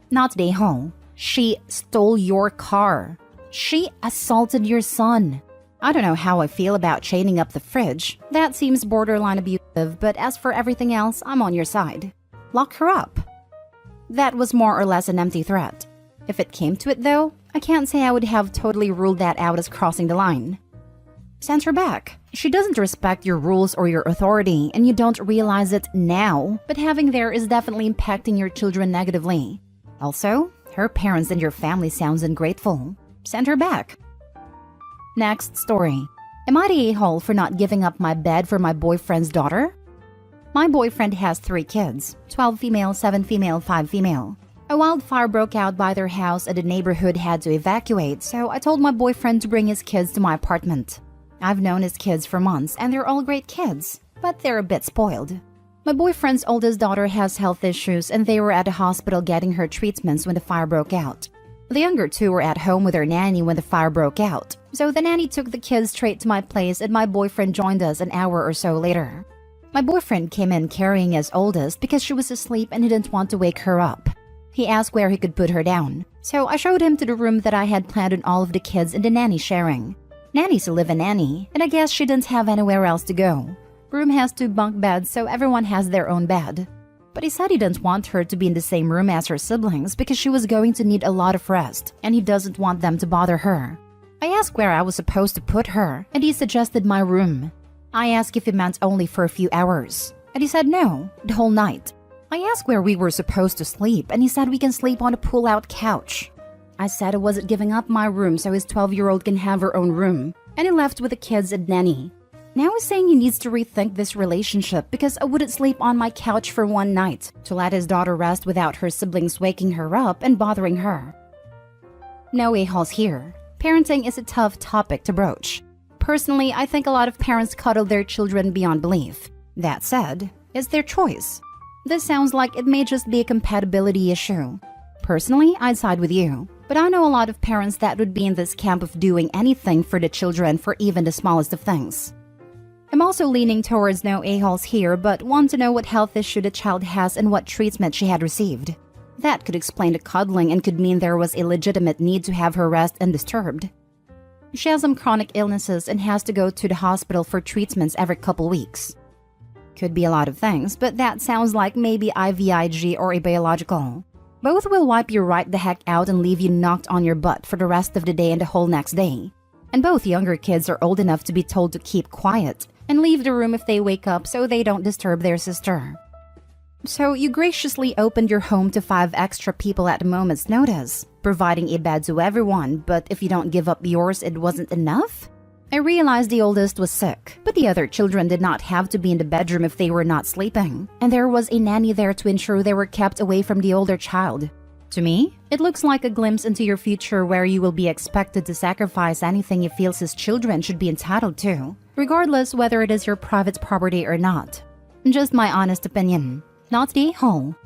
Not day-haul. She stole your car. She assaulted your son. I don't know how I feel about chaining up the fridge. That seems borderline abusive, but as for everything else, I'm on your side. Lock her up. That was more or less an empty threat. If it came to it though, I can't say I would have totally ruled that out as crossing the line. Send her back. She doesn't respect your rules or your authority, and you don't realize it now, but having there is definitely impacting your children negatively. Also, her parents and your family sounds ungrateful. Send her back. Next story. Am I the a-hole for not giving up my bed for my boyfriend's daughter? My boyfriend has 3 kids, 12 female, 7 female, 5 female. A wildfire broke out by their house and the neighborhood had to evacuate, so I told my boyfriend to bring his kids to my apartment. I've known his kids for months and they're all great kids, but they're a bit spoiled. My boyfriend's oldest daughter has health issues and they were at a hospital getting her treatments when the fire broke out. The younger 2 were at home with their nanny when the fire broke out, so the nanny took the kids straight to my place and my boyfriend joined us an hour or so later. My boyfriend came in carrying his oldest because she was asleep and he didn't want to wake her up. He asked where he could put her down, so I showed him to the room that I had planned on all of the kids and the nanny sharing. Nanny's a live-in nanny, and I guess she didn't have anywhere else to go. Room has 2 bunk beds, so everyone has their own bed. But he said he didn't want her to be in the same room as her siblings because she was going to need a lot of rest, and he doesn't want them to bother her. I asked where I was supposed to put her, and he suggested my room. I asked if he meant only for a few hours, and he said no, the whole night. I I asked where we were supposed to sleep, and he said we can sleep on a pull-out couch. I said I wasn't giving up my room so his 12-year-old can have her own room, and he left with the kids and nanny. Now he's saying he needs to rethink this relationship because I wouldn't sleep on my couch for one night to let his daughter rest without her siblings waking her up and bothering her. No a-holes here. Parenting is a tough topic to broach. Personally, I think a lot of parents coddle their children beyond belief. That said, it's their choice. This sounds like it may just be a compatibility issue. Personally, I'd side with you, but I know a lot of parents that would be in this camp of doing anything for the children for even the smallest of things. I'm also leaning towards no a-holes here, but want to know what health issue the child has and what treatment she had received. That could explain the cuddling and could mean there was a legitimate need to have her rest undisturbed. She has some chronic illnesses and has to go to the hospital for treatments every couple weeks. Could be a lot of things, but that sounds like maybe IVIG or a biological. Both will wipe you right the heck out and leave you knocked on your butt for the rest of the day and the whole next day. And both younger kids are old enough to be told to keep quiet and leave the room if they wake up so they don't disturb their sister. So you graciously opened your home to 5 extra people at a moment's notice, providing a bed to everyone, but if you don't give up yours, it wasn't enough? I realized the oldest was sick, but the other children did not have to be in the bedroom if they were not sleeping, and there was a nanny there to ensure they were kept away from the older child. To me, it looks like a glimpse into your future where you will be expected to sacrifice anything you feel his children should be entitled to, regardless whether it is your private property or not. Just my honest opinion, not the whole.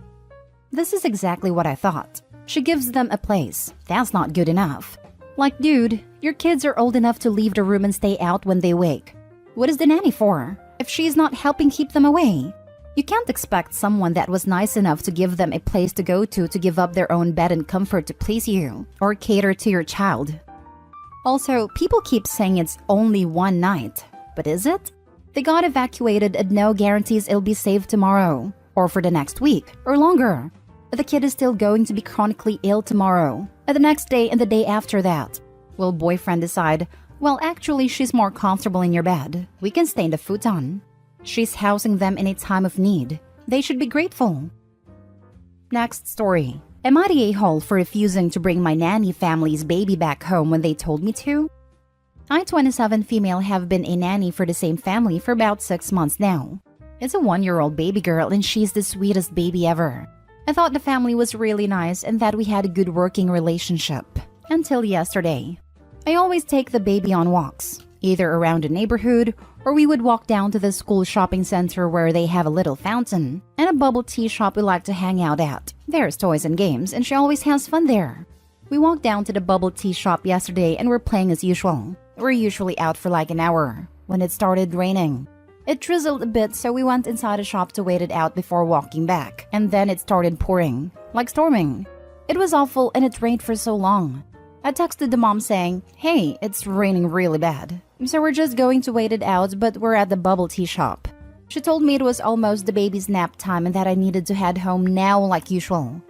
This is exactly what I thought. She gives them a place. That's not good enough. Like, dude, your kids are old enough to leave the room and stay out when they wake. What is the nanny for, if she's not helping keep them away? You can't expect someone that was nice enough to give them a place to go to give up their own bed and comfort to please you, or cater to your child. Also, people keep saying it's only one night, but is it? They got evacuated and no guarantees it'll be safe tomorrow, or for the next week, or longer. The kid is still going to be chronically ill tomorrow, and the next day and the day after that. Will boyfriend decide, well, actually she's more comfortable in your bed. We can stay in the futon. She's housing them in a time of need. They should be grateful. Next story. Am I the a-hole for refusing to bring my nanny family's baby back home when they told me to? I, 27 female, have been a nanny for the same family for about 6 months now. It's a 1-year-old baby girl and she's the sweetest baby ever. I thought the family was really nice and that we had a good working relationship. Until yesterday. I always take the baby on walks, either around the neighborhood or we would walk down to the school shopping center where they have a little fountain and a bubble tea shop we like to hang out at. There's toys and games and she always has fun there. We walked down to the bubble tea shop yesterday and we're playing as usual. We're usually out for like an hour when it started raining. It drizzled a bit, so we went inside a shop to wait it out before walking back. And then it started pouring, like storming. It was awful and it rained for so long. I texted the mom saying, hey, it's raining really bad. So we're just going to wait it out, but we're at the bubble tea shop. She told me it was almost the baby's nap time and that I needed to head home now like usual.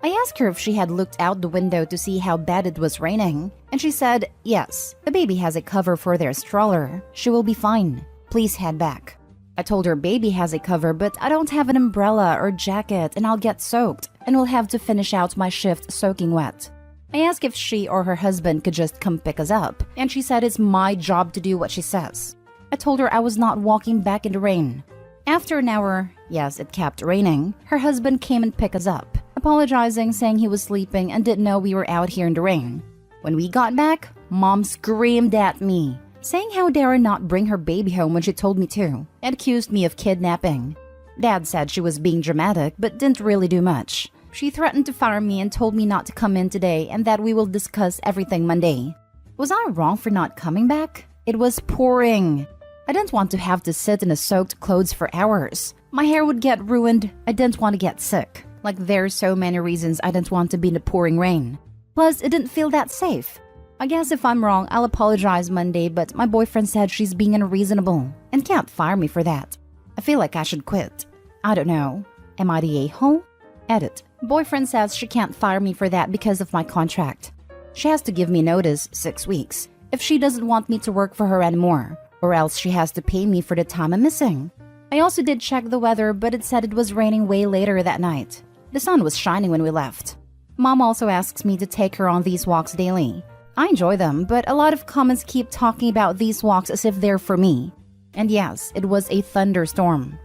I asked her if she had looked out the window to see how bad it was raining. And she said, yes, the baby has a cover for their stroller. She will be fine. Please head back. I told her baby has a cover, but I don't have an umbrella or jacket and I'll get soaked and will have to finish out my shift soaking wet. I asked if she or her husband could just come pick us up, and she said it's my job to do what she says. I told her I was not walking back in the rain. After an hour, yes, it kept raining, her husband came and picked us up, apologizing, saying he was sleeping and didn't know we were out here in the rain. When we got back, Mom screamed at me, saying how dare I not bring her baby home when she told me to, and accused me of kidnapping. Dad said she was being dramatic, but didn't really do much. She threatened to fire me and told me not to come in today and that we will discuss everything Monday. Was I wrong for not coming back? It was pouring. I didn't want to have to sit in a soaked clothes for hours. My hair would get ruined. I didn't want to get sick. Like, there's so many reasons I didn't want to be in the pouring rain. Plus, it didn't feel that safe. I guess if I'm wrong, I'll apologize Monday, but my boyfriend said she's being unreasonable and can't fire me for that. I feel like I should quit. I don't know. Am I the a-hole? Edit. Boyfriend says she can't fire me for that because of my contract. She has to give me notice 6 weeks if she doesn't want me to work for her anymore, or else she has to pay me for the time I'm missing. I also did check the weather, but it said it was raining way later that night. The sun was shining when we left. Mom also asks me to take her on these walks daily. I enjoy them, but a lot of comments keep talking about these walks as if they're for me. And yes, it was a thunderstorm.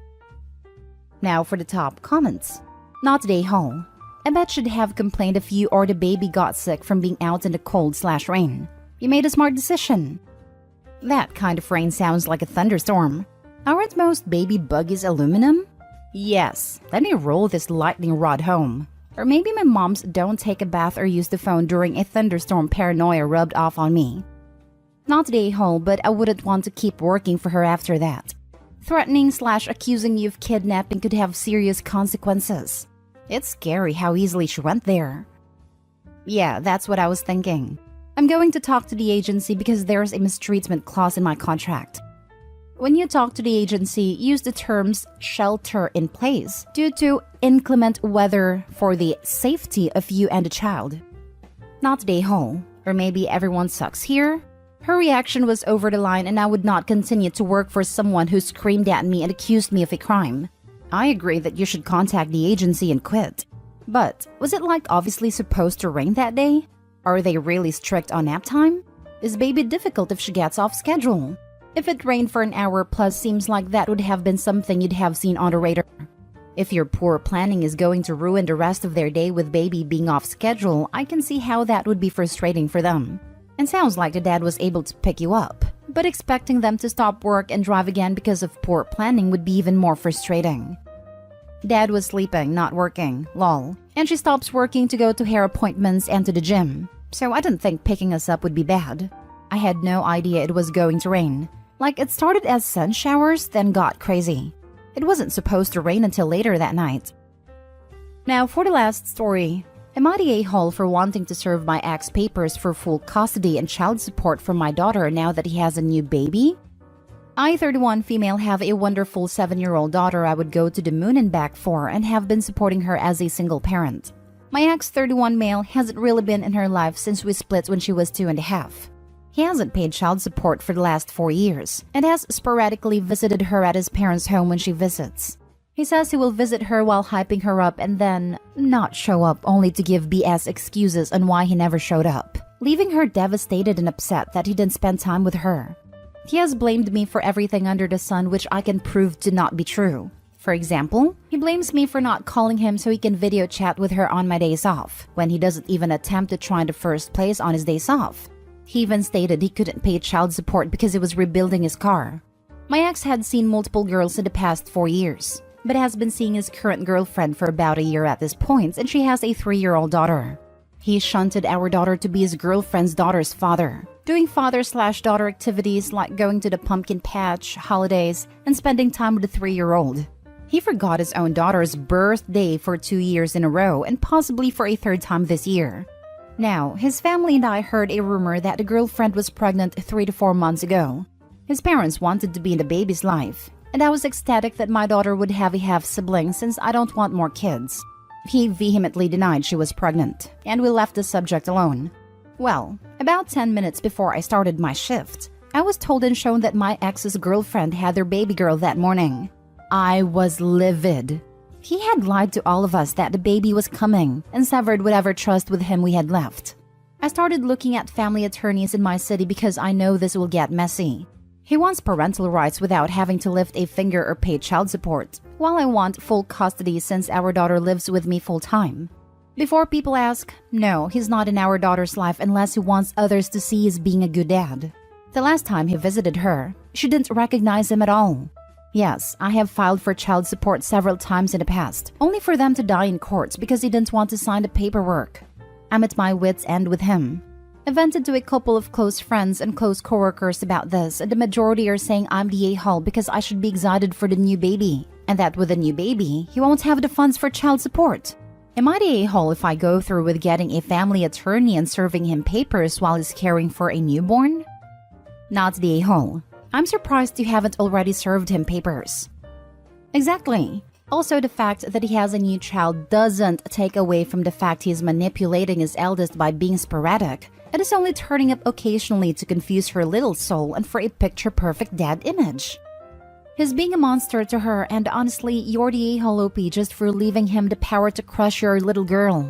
Now for the top comments. Not today, Hall. I bet should have complained if you or the baby got sick from being out in the cold/rain. You made a smart decision. That kind of rain sounds like a thunderstorm. Aren't most baby buggies aluminum? Yes, let me roll this lightning rod home. Or maybe my moms don't take a bath or use the phone during a thunderstorm paranoia rubbed off on me. Not today, Hall, but I wouldn't want to keep working for her after that. Threatening/accusing you of kidnapping could have serious consequences. It's scary how easily she went there. Yeah, that's what I was thinking. I'm going to talk to the agency because there's a mistreatment clause in my contract. When you talk to the agency, use the terms shelter in place due to inclement weather for the safety of you and the child. Not today, Hall. Or maybe everyone sucks here? Her reaction was over the line and I would not continue to work for someone who screamed at me and accused me of a crime. I agree that you should contact the agency and quit. But was it obviously supposed to rain that day? Are they really strict on nap time? Is baby difficult if she gets off schedule? If it rained for an hour plus, seems like that would have been something you'd have seen on the radar. If your poor planning is going to ruin the rest of their day with baby being off schedule, I can see how that would be frustrating for them. And sounds like the dad was able to pick you up. But expecting them to stop work and drive again because of poor planning would be even more frustrating. Dad was sleeping, not working, lol. And she stops working to go to hair appointments and to the gym. So I didn't think picking us up would be bad. I had no idea it was going to rain. It started as sun showers, then got crazy. It wasn't supposed to rain until later that night. Now for the last story. Am I the a-hole for wanting to serve my ex papers for full custody and child support for my daughter now that he has a new baby? I, 31 female, have a wonderful 7-year-old daughter I would go to the moon and back for and have been supporting her as a single parent. My ex, 31 male, hasn't really been in her life since we split when she was 2.5. He hasn't paid child support for the last 4 years and has sporadically visited her at his parents' home when she visits. He says he will visit her while hyping her up and then not show up only to give BS excuses on why he never showed up, leaving her devastated and upset that he didn't spend time with her. He has blamed me for everything under the sun, which I can prove to not be true. For example, he blames me for not calling him so he can video chat with her on my days off, when he doesn't even attempt to try in the first place on his days off. He even stated he couldn't pay child support because he was rebuilding his car. My ex had seen multiple girls in the past 4 years, but has been seeing his current girlfriend for about a year at this point, and she has a 3-year-old daughter. He shunted our daughter to be his girlfriend's daughter's father, doing father/daughter activities like going to the pumpkin patch, holidays, and spending time with the 3-year-old. He forgot his own daughter's birthday for 2 years in a row and possibly for a 3rd time this year. Now, his family and I heard a rumor that the girlfriend was pregnant 3 to 4 months ago. His parents wanted to be in the baby's life, and I was ecstatic that my daughter would have a half-sibling since I don't want more kids. He vehemently denied she was pregnant, and we left the subject alone. Well, about 10 minutes before I started my shift, I was told and shown that my ex's girlfriend had their baby girl that morning. I was livid. He had lied to all of us that the baby was coming and severed whatever trust with him we had left. I started looking at family attorneys in my city because I know this will get messy. He wants parental rights without having to lift a finger or pay child support, while I want full custody since our daughter lives with me full-time. Before people ask, no, he's not in our daughter's life unless he wants others to see he's being a good dad. The last time he visited her, she didn't recognize him at all. Yes, I have filed for child support several times in the past, only for them to die in courts because he didn't want to sign the paperwork. I'm at my wit's end with him. I vented to a couple of close friends and close coworkers about this, and the majority are saying I'm the a-hole because I should be excited for the new baby, and that with a new baby, he won't have the funds for child support. Am I the a-hole if I go through with getting a family attorney and serving him papers while he's caring for a newborn? Not the a-hole. I'm surprised you haven't already served him papers. Exactly. Also, the fact that he has a new child doesn't take away from the fact he's manipulating his eldest by being sporadic. It is only turning up occasionally to confuse her little soul and for a picture-perfect dad image. He's being a monster to her, and honestly, you're the a-hole OP just for leaving him the power to crush your little girl.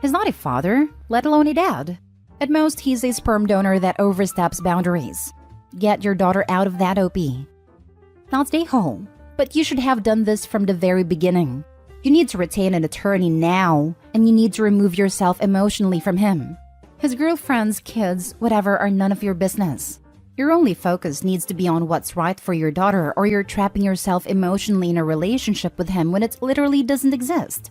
He's not a father, let alone a dad. At most, he's a sperm donor that oversteps boundaries. Get your daughter out of that OP. Not stay home, but you should have done this from the very beginning. You need to retain an attorney now, and you need to remove yourself emotionally from him. His girlfriends, kids, whatever are none of your business. Your only focus needs to be on what's right for your daughter, or you're trapping yourself emotionally in a relationship with him when it literally doesn't exist.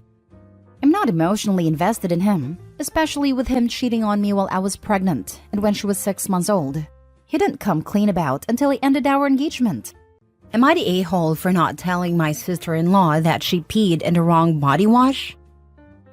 I'm not emotionally invested in him, especially with him cheating on me while I was pregnant and when she was 6 months old. He didn't come clean about until he ended our engagement. Am I the a-hole for not telling my sister-in-law that she peed in the wrong body wash?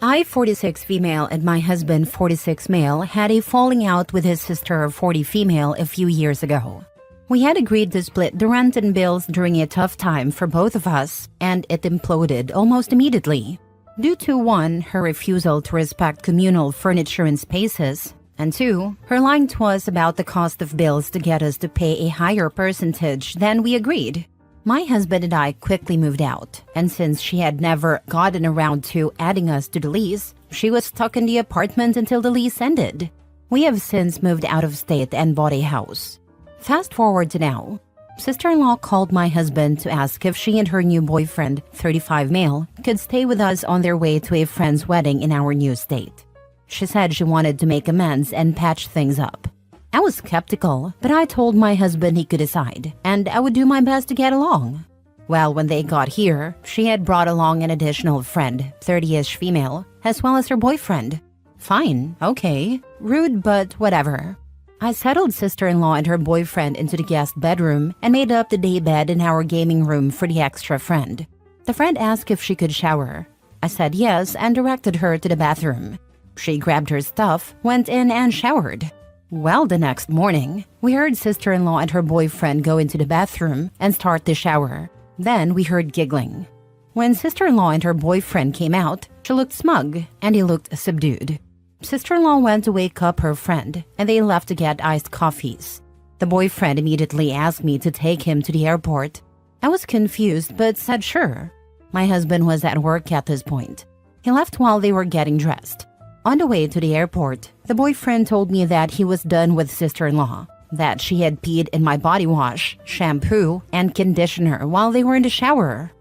I, 46 female, and my husband, 46 male, had a falling out with his sister, 40 female, a few years ago. We had agreed to split the rent and bills during a tough time for both of us, and it imploded almost immediately. Due to 1, her refusal to respect communal furniture and spaces, and 2, her lying to us about the cost of bills to get us to pay a higher percentage than we agreed. My husband and I quickly moved out, and since she had never gotten around to adding us to the lease, she was stuck in the apartment until the lease ended. We have since moved out of state and bought a house. Fast forward to now. Sister-in-law called my husband to ask if she and her new boyfriend, 35 male, could stay with us on their way to a friend's wedding in our new state. She said she wanted to make amends and patch things up. I was skeptical, but I told my husband he could decide, and I would do my best to get along. Well, when they got here, she had brought along an additional friend, 30-ish female, as well as her boyfriend. Fine, okay. Rude, but whatever. I settled sister-in-law and her boyfriend into the guest bedroom and made up the day bed in our gaming room for the extra friend. The friend asked if she could shower. I said yes and directed her to the bathroom. She grabbed her stuff, went in and showered. Well, the next morning, we heard sister-in-law and her boyfriend go into the bathroom and start the shower. Then we heard giggling. When sister-in-law and her boyfriend came out, she looked smug and he looked subdued. Sister-in-law went to wake up her friend, and they left to get iced coffees. The boyfriend immediately asked me to take him to the airport. I was confused, but said sure. My husband was at work at this point. He left while they were getting dressed. On the way to the airport, the boyfriend told me that he was done with sister-in-law, that she had peed in my body wash, shampoo, and conditioner while they were in the shower.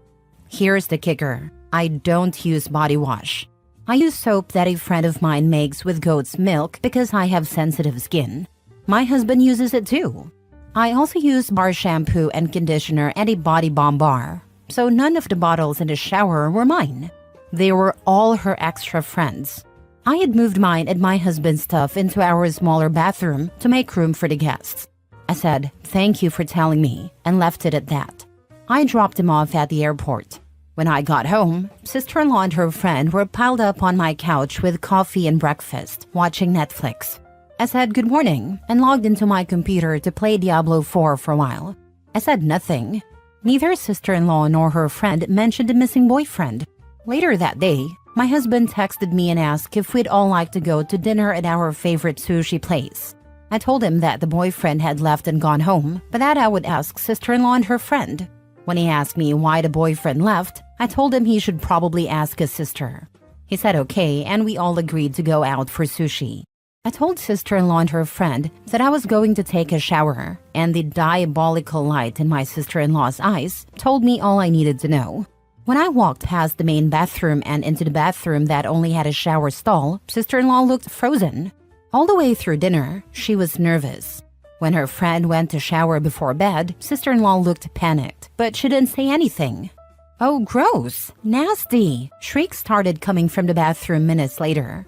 Here's the kicker. I don't use body wash. I use soap that a friend of mine makes with goat's milk because I have sensitive skin. My husband uses it too. I also use bar shampoo and conditioner and a body balm bar, so none of the bottles in the shower were mine. They were all her extra friends. I had moved mine and my husband's stuff into our smaller bathroom to make room for the guests. I said, "Thank you for telling me," and left it at that. I dropped him off at the airport. When I got home, sister-in-law and her friend were piled up on my couch with coffee and breakfast, watching Netflix. I said good morning and logged into my computer to play Diablo 4 for a while. I said nothing. Neither sister-in-law nor her friend mentioned the missing boyfriend. Later that day, my husband texted me and asked if we'd all like to go to dinner at our favorite sushi place. I told him that the boyfriend had left and gone home, but that I would ask sister-in-law and her friend. When he asked me why the boyfriend left, I told him he should probably ask his sister. He said okay, and we all agreed to go out for sushi. I told sister-in-law and her friend that I was going to take a shower, and the diabolical light in my sister-in-law's eyes told me all I needed to know. When I walked past the main bathroom and into the bathroom that only had a shower stall, sister-in-law looked frozen. All the way through dinner, she was nervous. When her friend went to shower before bed, sister-in-law looked panicked, but she didn't say anything. "Oh, gross! Nasty!" Shrieks started coming from the bathroom minutes later.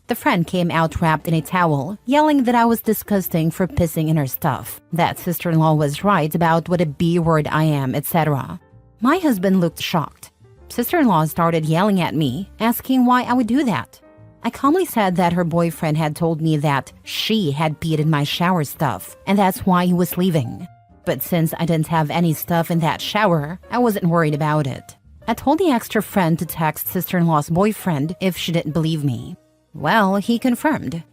The friend came out wrapped in a towel, yelling that I was disgusting for pissing in her stuff, that sister-in-law was right about what a B-word I am, etc. My husband looked shocked. Sister-in-law started yelling at me, asking why I would do that. I calmly said that her boyfriend had told me that she had peed in my shower stuff, and that's why he was leaving. But since I didn't have any stuff in that shower, I wasn't worried about it. I told the extra friend to text sister-in-law's boyfriend if she didn't believe me. Well, he confirmed.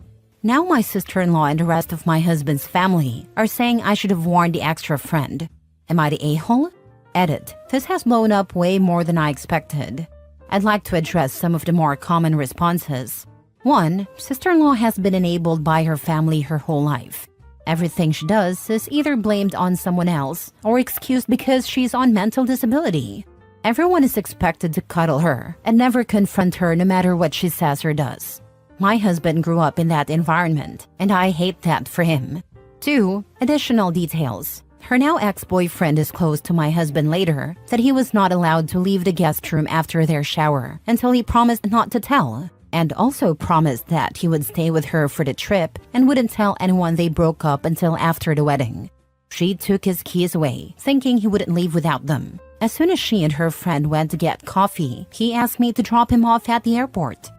Now my sister-in-law and the rest of my husband's family are saying I should have warned the extra friend. Am I the a-hole? Edit. This has blown up way more than I expected. I'd like to address some of the more common responses. 1. Sister-in-law has been enabled by her family her whole life. Everything she does is either blamed on someone else or excused because she's on mental disability. Everyone is expected to cuddle her and never confront her no matter what she says or does. My husband grew up in that environment, and I hate that for him. 2. Additional details. Her now ex-boyfriend disclosed to my husband later that he was not allowed to leave the guest room after their shower until he promised not to tell, and also promised that he would stay with her for the trip and wouldn't tell anyone they broke up until after the wedding. She took his keys away, thinking he wouldn't leave without them. As soon as she and her friend went to get coffee, he asked me to drop him off at the airport.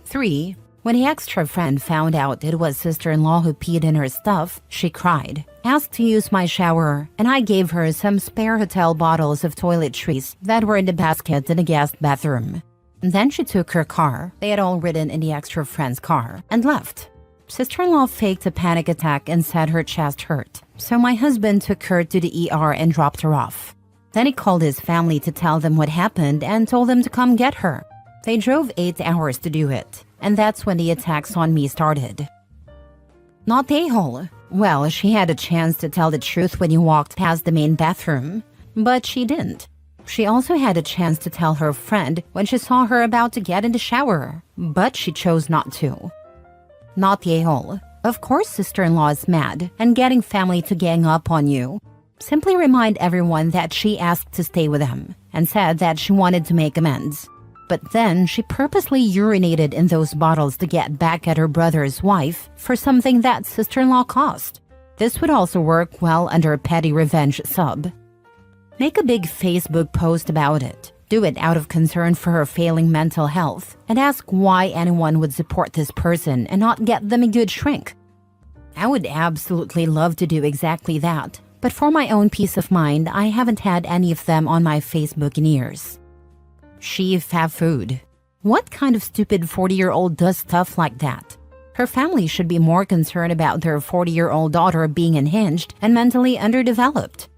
3. When the extra friend found out it was sister-in-law who peed in her stuff, she cried, asked to use my shower, and I gave her some spare hotel bottles of toiletries that were in the basket in the guest bathroom. Then she took her car, they had all ridden in the extra friend's car, and left. Sister-in-law faked a panic attack and said her chest hurt, so my husband took her to the ER and dropped her off. Then he called his family to tell them what happened and told them to come get her. They drove 8 hours to do it, and that's when the attacks on me started. Not a-hole. Well, she had a chance to tell the truth when you walked past the main bathroom, but she didn't. She also had a chance to tell her friend when she saw her about to get in the shower, but she chose not to. Not the a-hole. Of course sister-in-law is mad and getting family to gang up on you. Simply remind everyone that she asked to stay with them and said that she wanted to make amends. But then she purposely urinated in those bottles to get back at her brother's wife for something that sister-in-law caused. This would also work well under a petty revenge sub. Make a big Facebook post about it. Do it out of concern for her failing mental health and ask why anyone would support this person and not get them a good shrink. I would absolutely love to do exactly that, but for my own peace of mind, I haven't had any of them on my Facebook in years. She have food. What kind of stupid 40-year-old does stuff like that? Her family should be more concerned about their 40-year-old daughter being unhinged and mentally underdeveloped.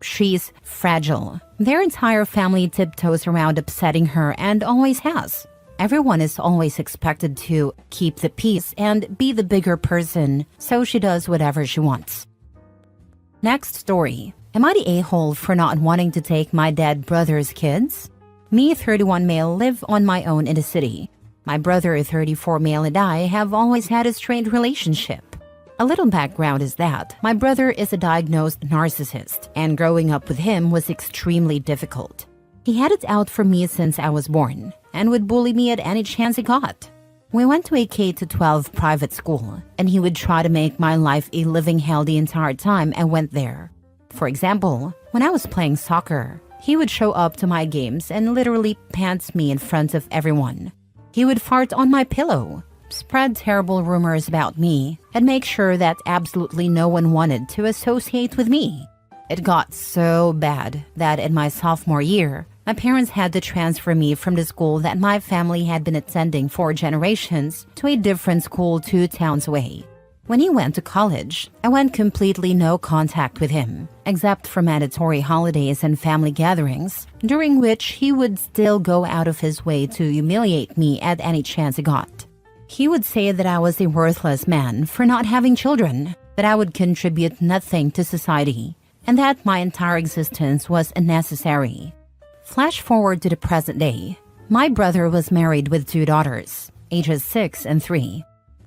She's fragile. Their entire family tiptoes around upsetting her and always has. Everyone is always expected to keep the peace and be the bigger person, so she does whatever she wants. Next story. Am I the a-hole for not wanting to take my dead brother's kids? Me, 31 male, live on my own in the city. My brother, 34 male, and I have always had a strained relationship. A little background is that my brother is a diagnosed narcissist, and growing up with him was extremely difficult. He had it out for me since I was born, and would bully me at any chance he got. We went to a K-12 private school, and he would try to make my life a living hell the entire time I went there. For example, when I was playing soccer, he would show up to my games and literally pants me in front of everyone. He would fart on my pillow, spread terrible rumors about me, and make sure that absolutely no one wanted to associate with me. It got so bad that in my sophomore year, my parents had to transfer me from the school that my family had been attending for generations to a different school 2 towns away. When he went to college, I went completely no contact with him, except for mandatory holidays and family gatherings, during which he would still go out of his way to humiliate me at any chance he got. He would say that I was a worthless man for not having children, that I would contribute nothing to society, and that my entire existence was unnecessary. Flash forward to the present day. My brother was married with 2 daughters, ages 6 and 3.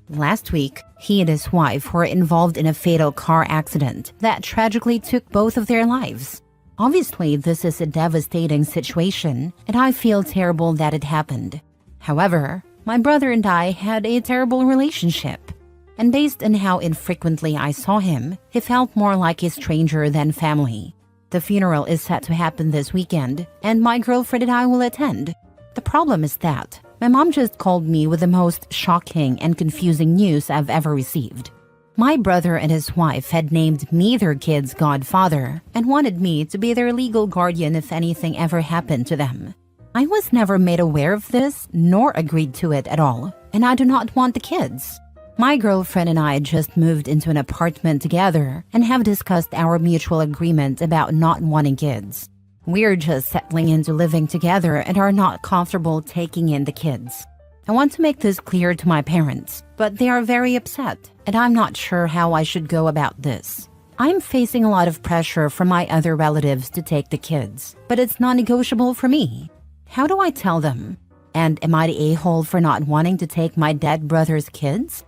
Last week, he and his wife were involved in a fatal car accident that tragically took both of their lives. Obviously, this is a devastating situation, and I feel terrible that it happened. However, my brother and I had a terrible relationship, and based on how infrequently I saw him, he felt more like a stranger than family. The funeral is set to happen this weekend, and my girlfriend and I will attend. The problem is that my mom just called me with the most shocking and confusing news I've ever received. My brother and his wife had named me their kid's godfather and wanted me to be their legal guardian if anything ever happened to them. I was never made aware of this nor agreed to it at all, and I do not want the kids. My girlfriend and I just moved into an apartment together and have discussed our mutual agreement about not wanting kids. We're just settling into living together and are not comfortable taking in the kids. I want to make this clear to my parents, but they are very upset, and I'm not sure how I should go about this. I'm facing a lot of pressure from my other relatives to take the kids, but it's non-negotiable for me. How do I tell them? And am I the a-hole for not wanting to take my dead brother's kids?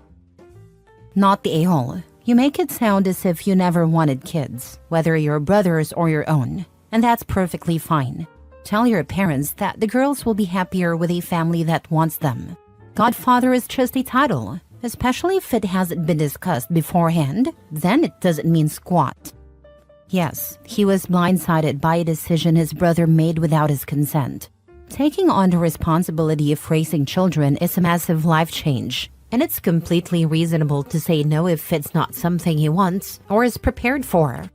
Not the a-hole. You make it sound as if you never wanted kids, whether your brother's or your own, and that's perfectly fine. Tell your parents that the girls will be happier with a family that wants them. Godfather is just a title, especially if it hasn't been discussed beforehand, then it doesn't mean squat. Yes, he was blindsided by a decision his brother made without his consent. Taking on the responsibility of raising children is a massive life change, and it's completely reasonable to say no if it's not something he wants or is prepared for.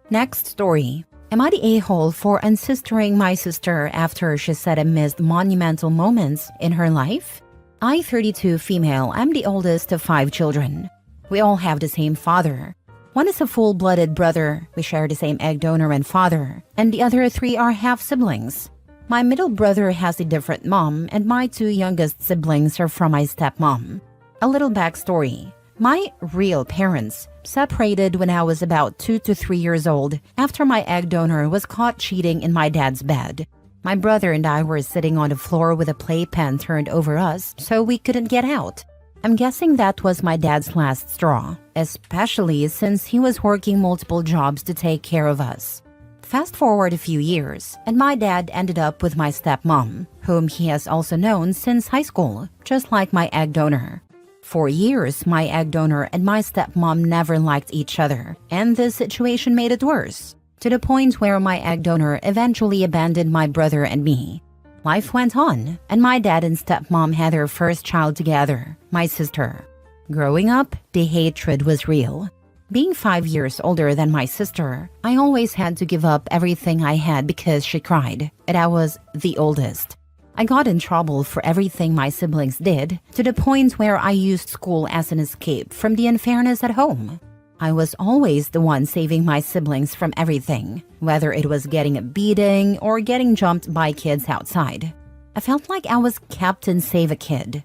Next story. Am I the a-hole for unsistering my sister after she said I missed monumental moments in her life? I, 32 female, am the oldest of 5 children. We all have the same father. One is a full-blooded brother, we share the same egg donor and father, and the other 3 are half-siblings. My middle brother has a different mom, and my 2 youngest siblings are from my stepmom. A little backstory. My real parents separated when I was about 2 to 3 years old after my egg donor was caught cheating in my dad's bed. My brother and I were sitting on the floor with a playpen turned over us, so we couldn't get out. I'm guessing that was my dad's last straw, especially since he was working multiple jobs to take care of us. Fast forward a few years, and my dad ended up with my stepmom, whom he has also known since high school, just like my egg donor. For years, my egg donor and my stepmom never liked each other, and this situation made it worse, to the point where my egg donor eventually abandoned my brother and me. Life went on, and my dad and stepmom had their first child together, my sister. Growing up, the hatred was real. Being 5 years older than my sister, I always had to give up everything I had because she cried, and I was the oldest. I got in trouble for everything my siblings did, to the point where I used school as an escape from the unfairness at home. I was always the one saving my siblings from everything, whether it was getting a beating or getting jumped by kids outside. I felt like I was Captain Save-A-Kid.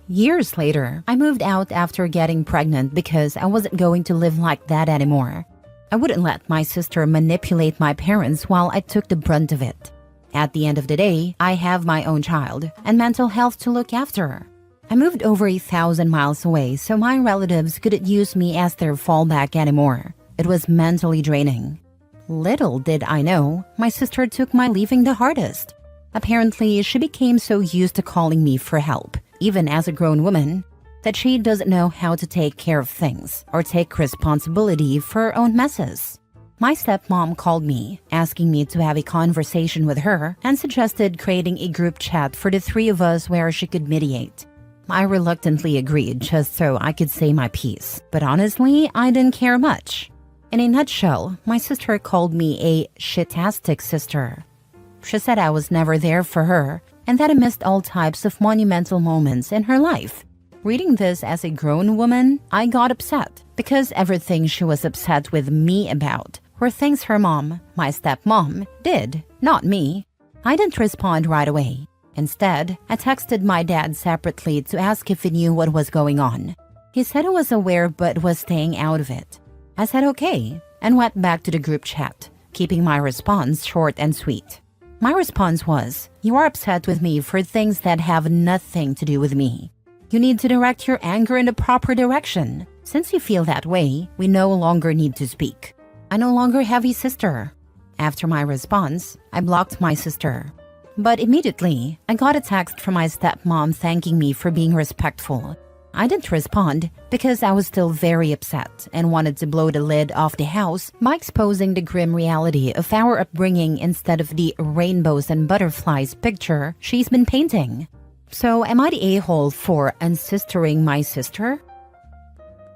Years later, I moved out after getting pregnant because I wasn't going to live like that anymore. I wouldn't let my sister manipulate my parents while I took the brunt of it. At the end of the day, I have my own child and mental health to look after. I moved over 1,000 miles away so my relatives couldn't use me as their fallback anymore. It was mentally draining. Little did I know, my sister took my leaving the hardest. Apparently, she became so used to calling me for help, even as a grown woman, that she doesn't know how to take care of things or take responsibility for her own messes. My stepmom called me, asking me to have a conversation with her and suggested creating a group chat for the 3 of us where she could mediate. I reluctantly agreed just so I could say my piece, but honestly, I didn't care much. In a nutshell, my sister called me a shitastic sister. She said I was never there for her and that I missed all types of monumental moments in her life. Reading this as a grown woman, I got upset because everything she was upset with me about were things her mom, my stepmom, did, not me. I didn't respond right away. Instead, I texted my dad separately to ask if he knew what was going on. He said he was aware but was staying out of it. I said okay, and went back to the group chat, keeping my response short and sweet. My response was, "You are upset with me for things that have nothing to do with me. You need to direct your anger in the proper direction. Since you feel that way, we no longer need to speak. I no longer have a sister." After my response, I blocked my sister. But immediately, I got a text from my stepmom thanking me for being respectful. I didn't respond because I was still very upset and wanted to blow the lid off the house by exposing the grim reality of our upbringing instead of the rainbows and butterflies picture she's been painting. So am I the a-hole for unsistering my sister?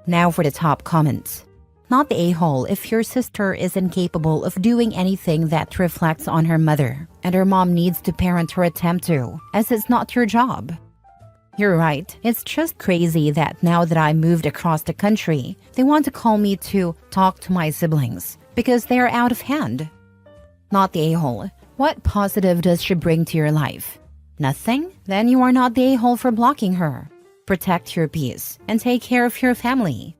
Now for the top comments. Not the a-hole if your sister is incapable of doing anything that reflects on her mother, and her mom needs to parent her attempt to, as it's not your job. You're right. It's just crazy that now that I moved across the country, they want to call me to talk to my siblings because they're out of hand. Not the a-hole. What positive does she bring to your life? Nothing? Then you are not the a-hole for blocking her. Protect your peace and take care of your family.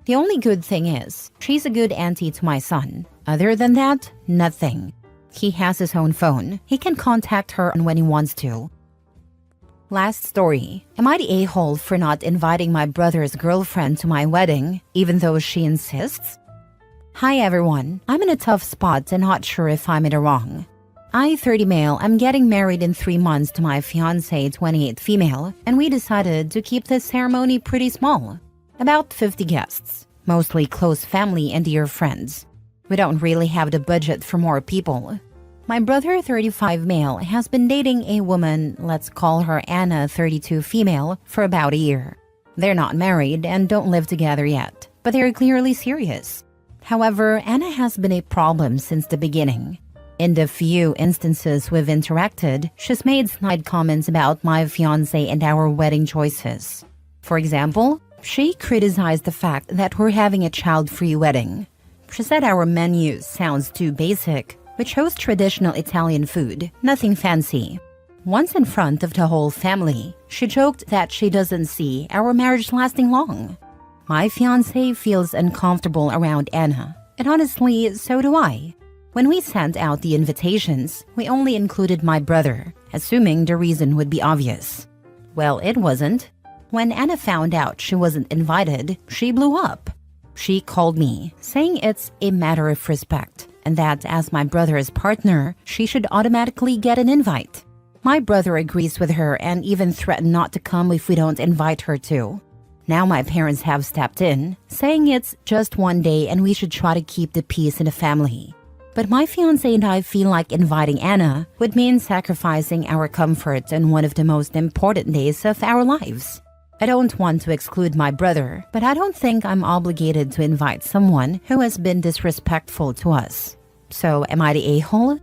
The only good thing is, she's a good auntie to my son. Other than that, nothing. He has his own phone. He can contact her when he wants to. Last story. Am I the a-hole for not inviting my brother's girlfriend to my wedding, even though she insists? Hi everyone. I'm in a tough spot and not sure if I'm in the wrong. I, 30 male, am getting married in 3 months to my fiancé, 28 female, and we decided to keep the ceremony pretty small. About 50 guests, mostly close family and dear friends. We don't really have the budget for more people. My brother, 35 male, has been dating a woman, let's call her Anna, 32 female, for about a year. They're not married and don't live together yet, but they're clearly serious. However, Anna has been a problem since the beginning. In the few instances we've interacted, she's made snide comments about my fiancé and our wedding choices. For example, she criticized the fact that we're having a child-free wedding. She said our menu sounds too basic. We chose traditional Italian food, nothing fancy. Once in front of the whole family, she joked that she doesn't see our marriage lasting long. My fiancé feels uncomfortable around Anna, and honestly, so do I. When we sent out the invitations, we only included my brother, assuming the reason would be obvious. Well, it wasn't. When Anna found out she wasn't invited, she blew up. She called me, saying it's a matter of respect, and that as my brother's partner, she should automatically get an invite. My brother agrees with her and even threatened not to come if we don't invite her to. Now my parents have stepped in, saying it's just one day and we should try to keep the peace in the family. But my fiancé and I feel like inviting Anna would mean sacrificing our comfort on one of the most important days of our lives. I don't want to exclude my brother, but I don't think I'm obligated to invite someone who has been disrespectful to us. So, am I the a-hole?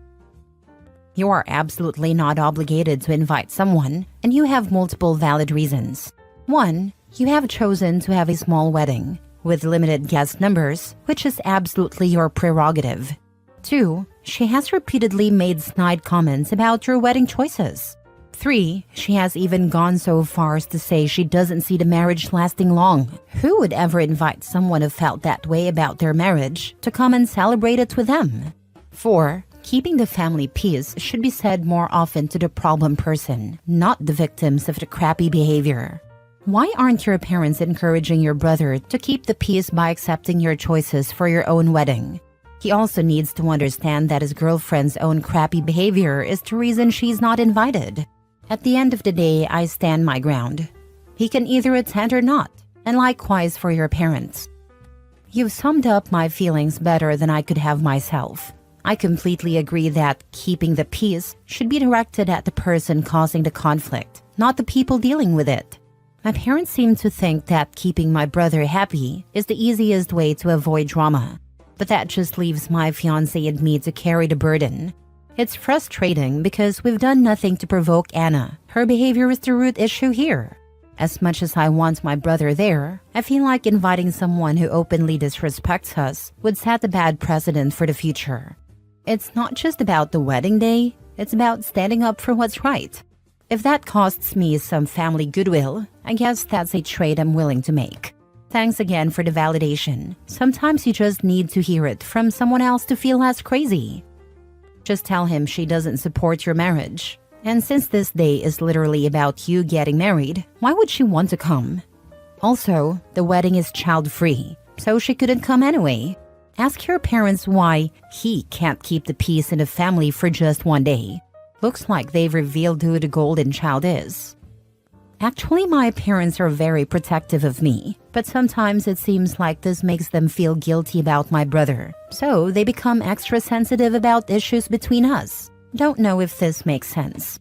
You are absolutely not obligated to invite someone, and you have multiple valid reasons. 1. You have chosen to have a small wedding, with limited guest numbers, which is absolutely your prerogative. 2. She has repeatedly made snide comments about your wedding choices. 3. She has even gone so far as to say she doesn't see the marriage lasting long. Who would ever invite someone who felt that way about their marriage to come and celebrate it with them? 4. Keeping the family peace should be said more often to the problem person, not the victims of the crappy behavior. Why aren't your parents encouraging your brother to keep the peace by accepting your choices for your own wedding? He also needs to understand that his girlfriend's own crappy behavior is the reason she's not invited. At the end of the day, I stand my ground. He can either attend or not, and likewise for your parents. You've summed up my feelings better than I could have myself. I completely agree that keeping the peace should be directed at the person causing the conflict, not the people dealing with it. My parents seem to think that keeping my brother happy is the easiest way to avoid drama, but that just leaves my fiancé and me to carry the burden. It's frustrating because we've done nothing to provoke Anna. Her behavior is the root issue here. As much as I want my brother there, I feel like inviting someone who openly disrespects us would set a bad precedent for the future. It's not just about the wedding day, it's about standing up for what's right. If that costs me some family goodwill, I guess that's a trade I'm willing to make. Thanks again for the validation. Sometimes you just need to hear it from someone else to feel less crazy. Just tell him she doesn't support your marriage. And since this day is literally about you getting married, why would she want to come? Also, the wedding is child-free, so she couldn't come anyway. Ask your parents why he can't keep the peace in the family for just one day. Looks like they've revealed who the golden child is. Actually, my parents are very protective of me, but sometimes it seems like this makes them feel guilty about my brother, so they become extra sensitive about issues between us. Don't know if this makes sense.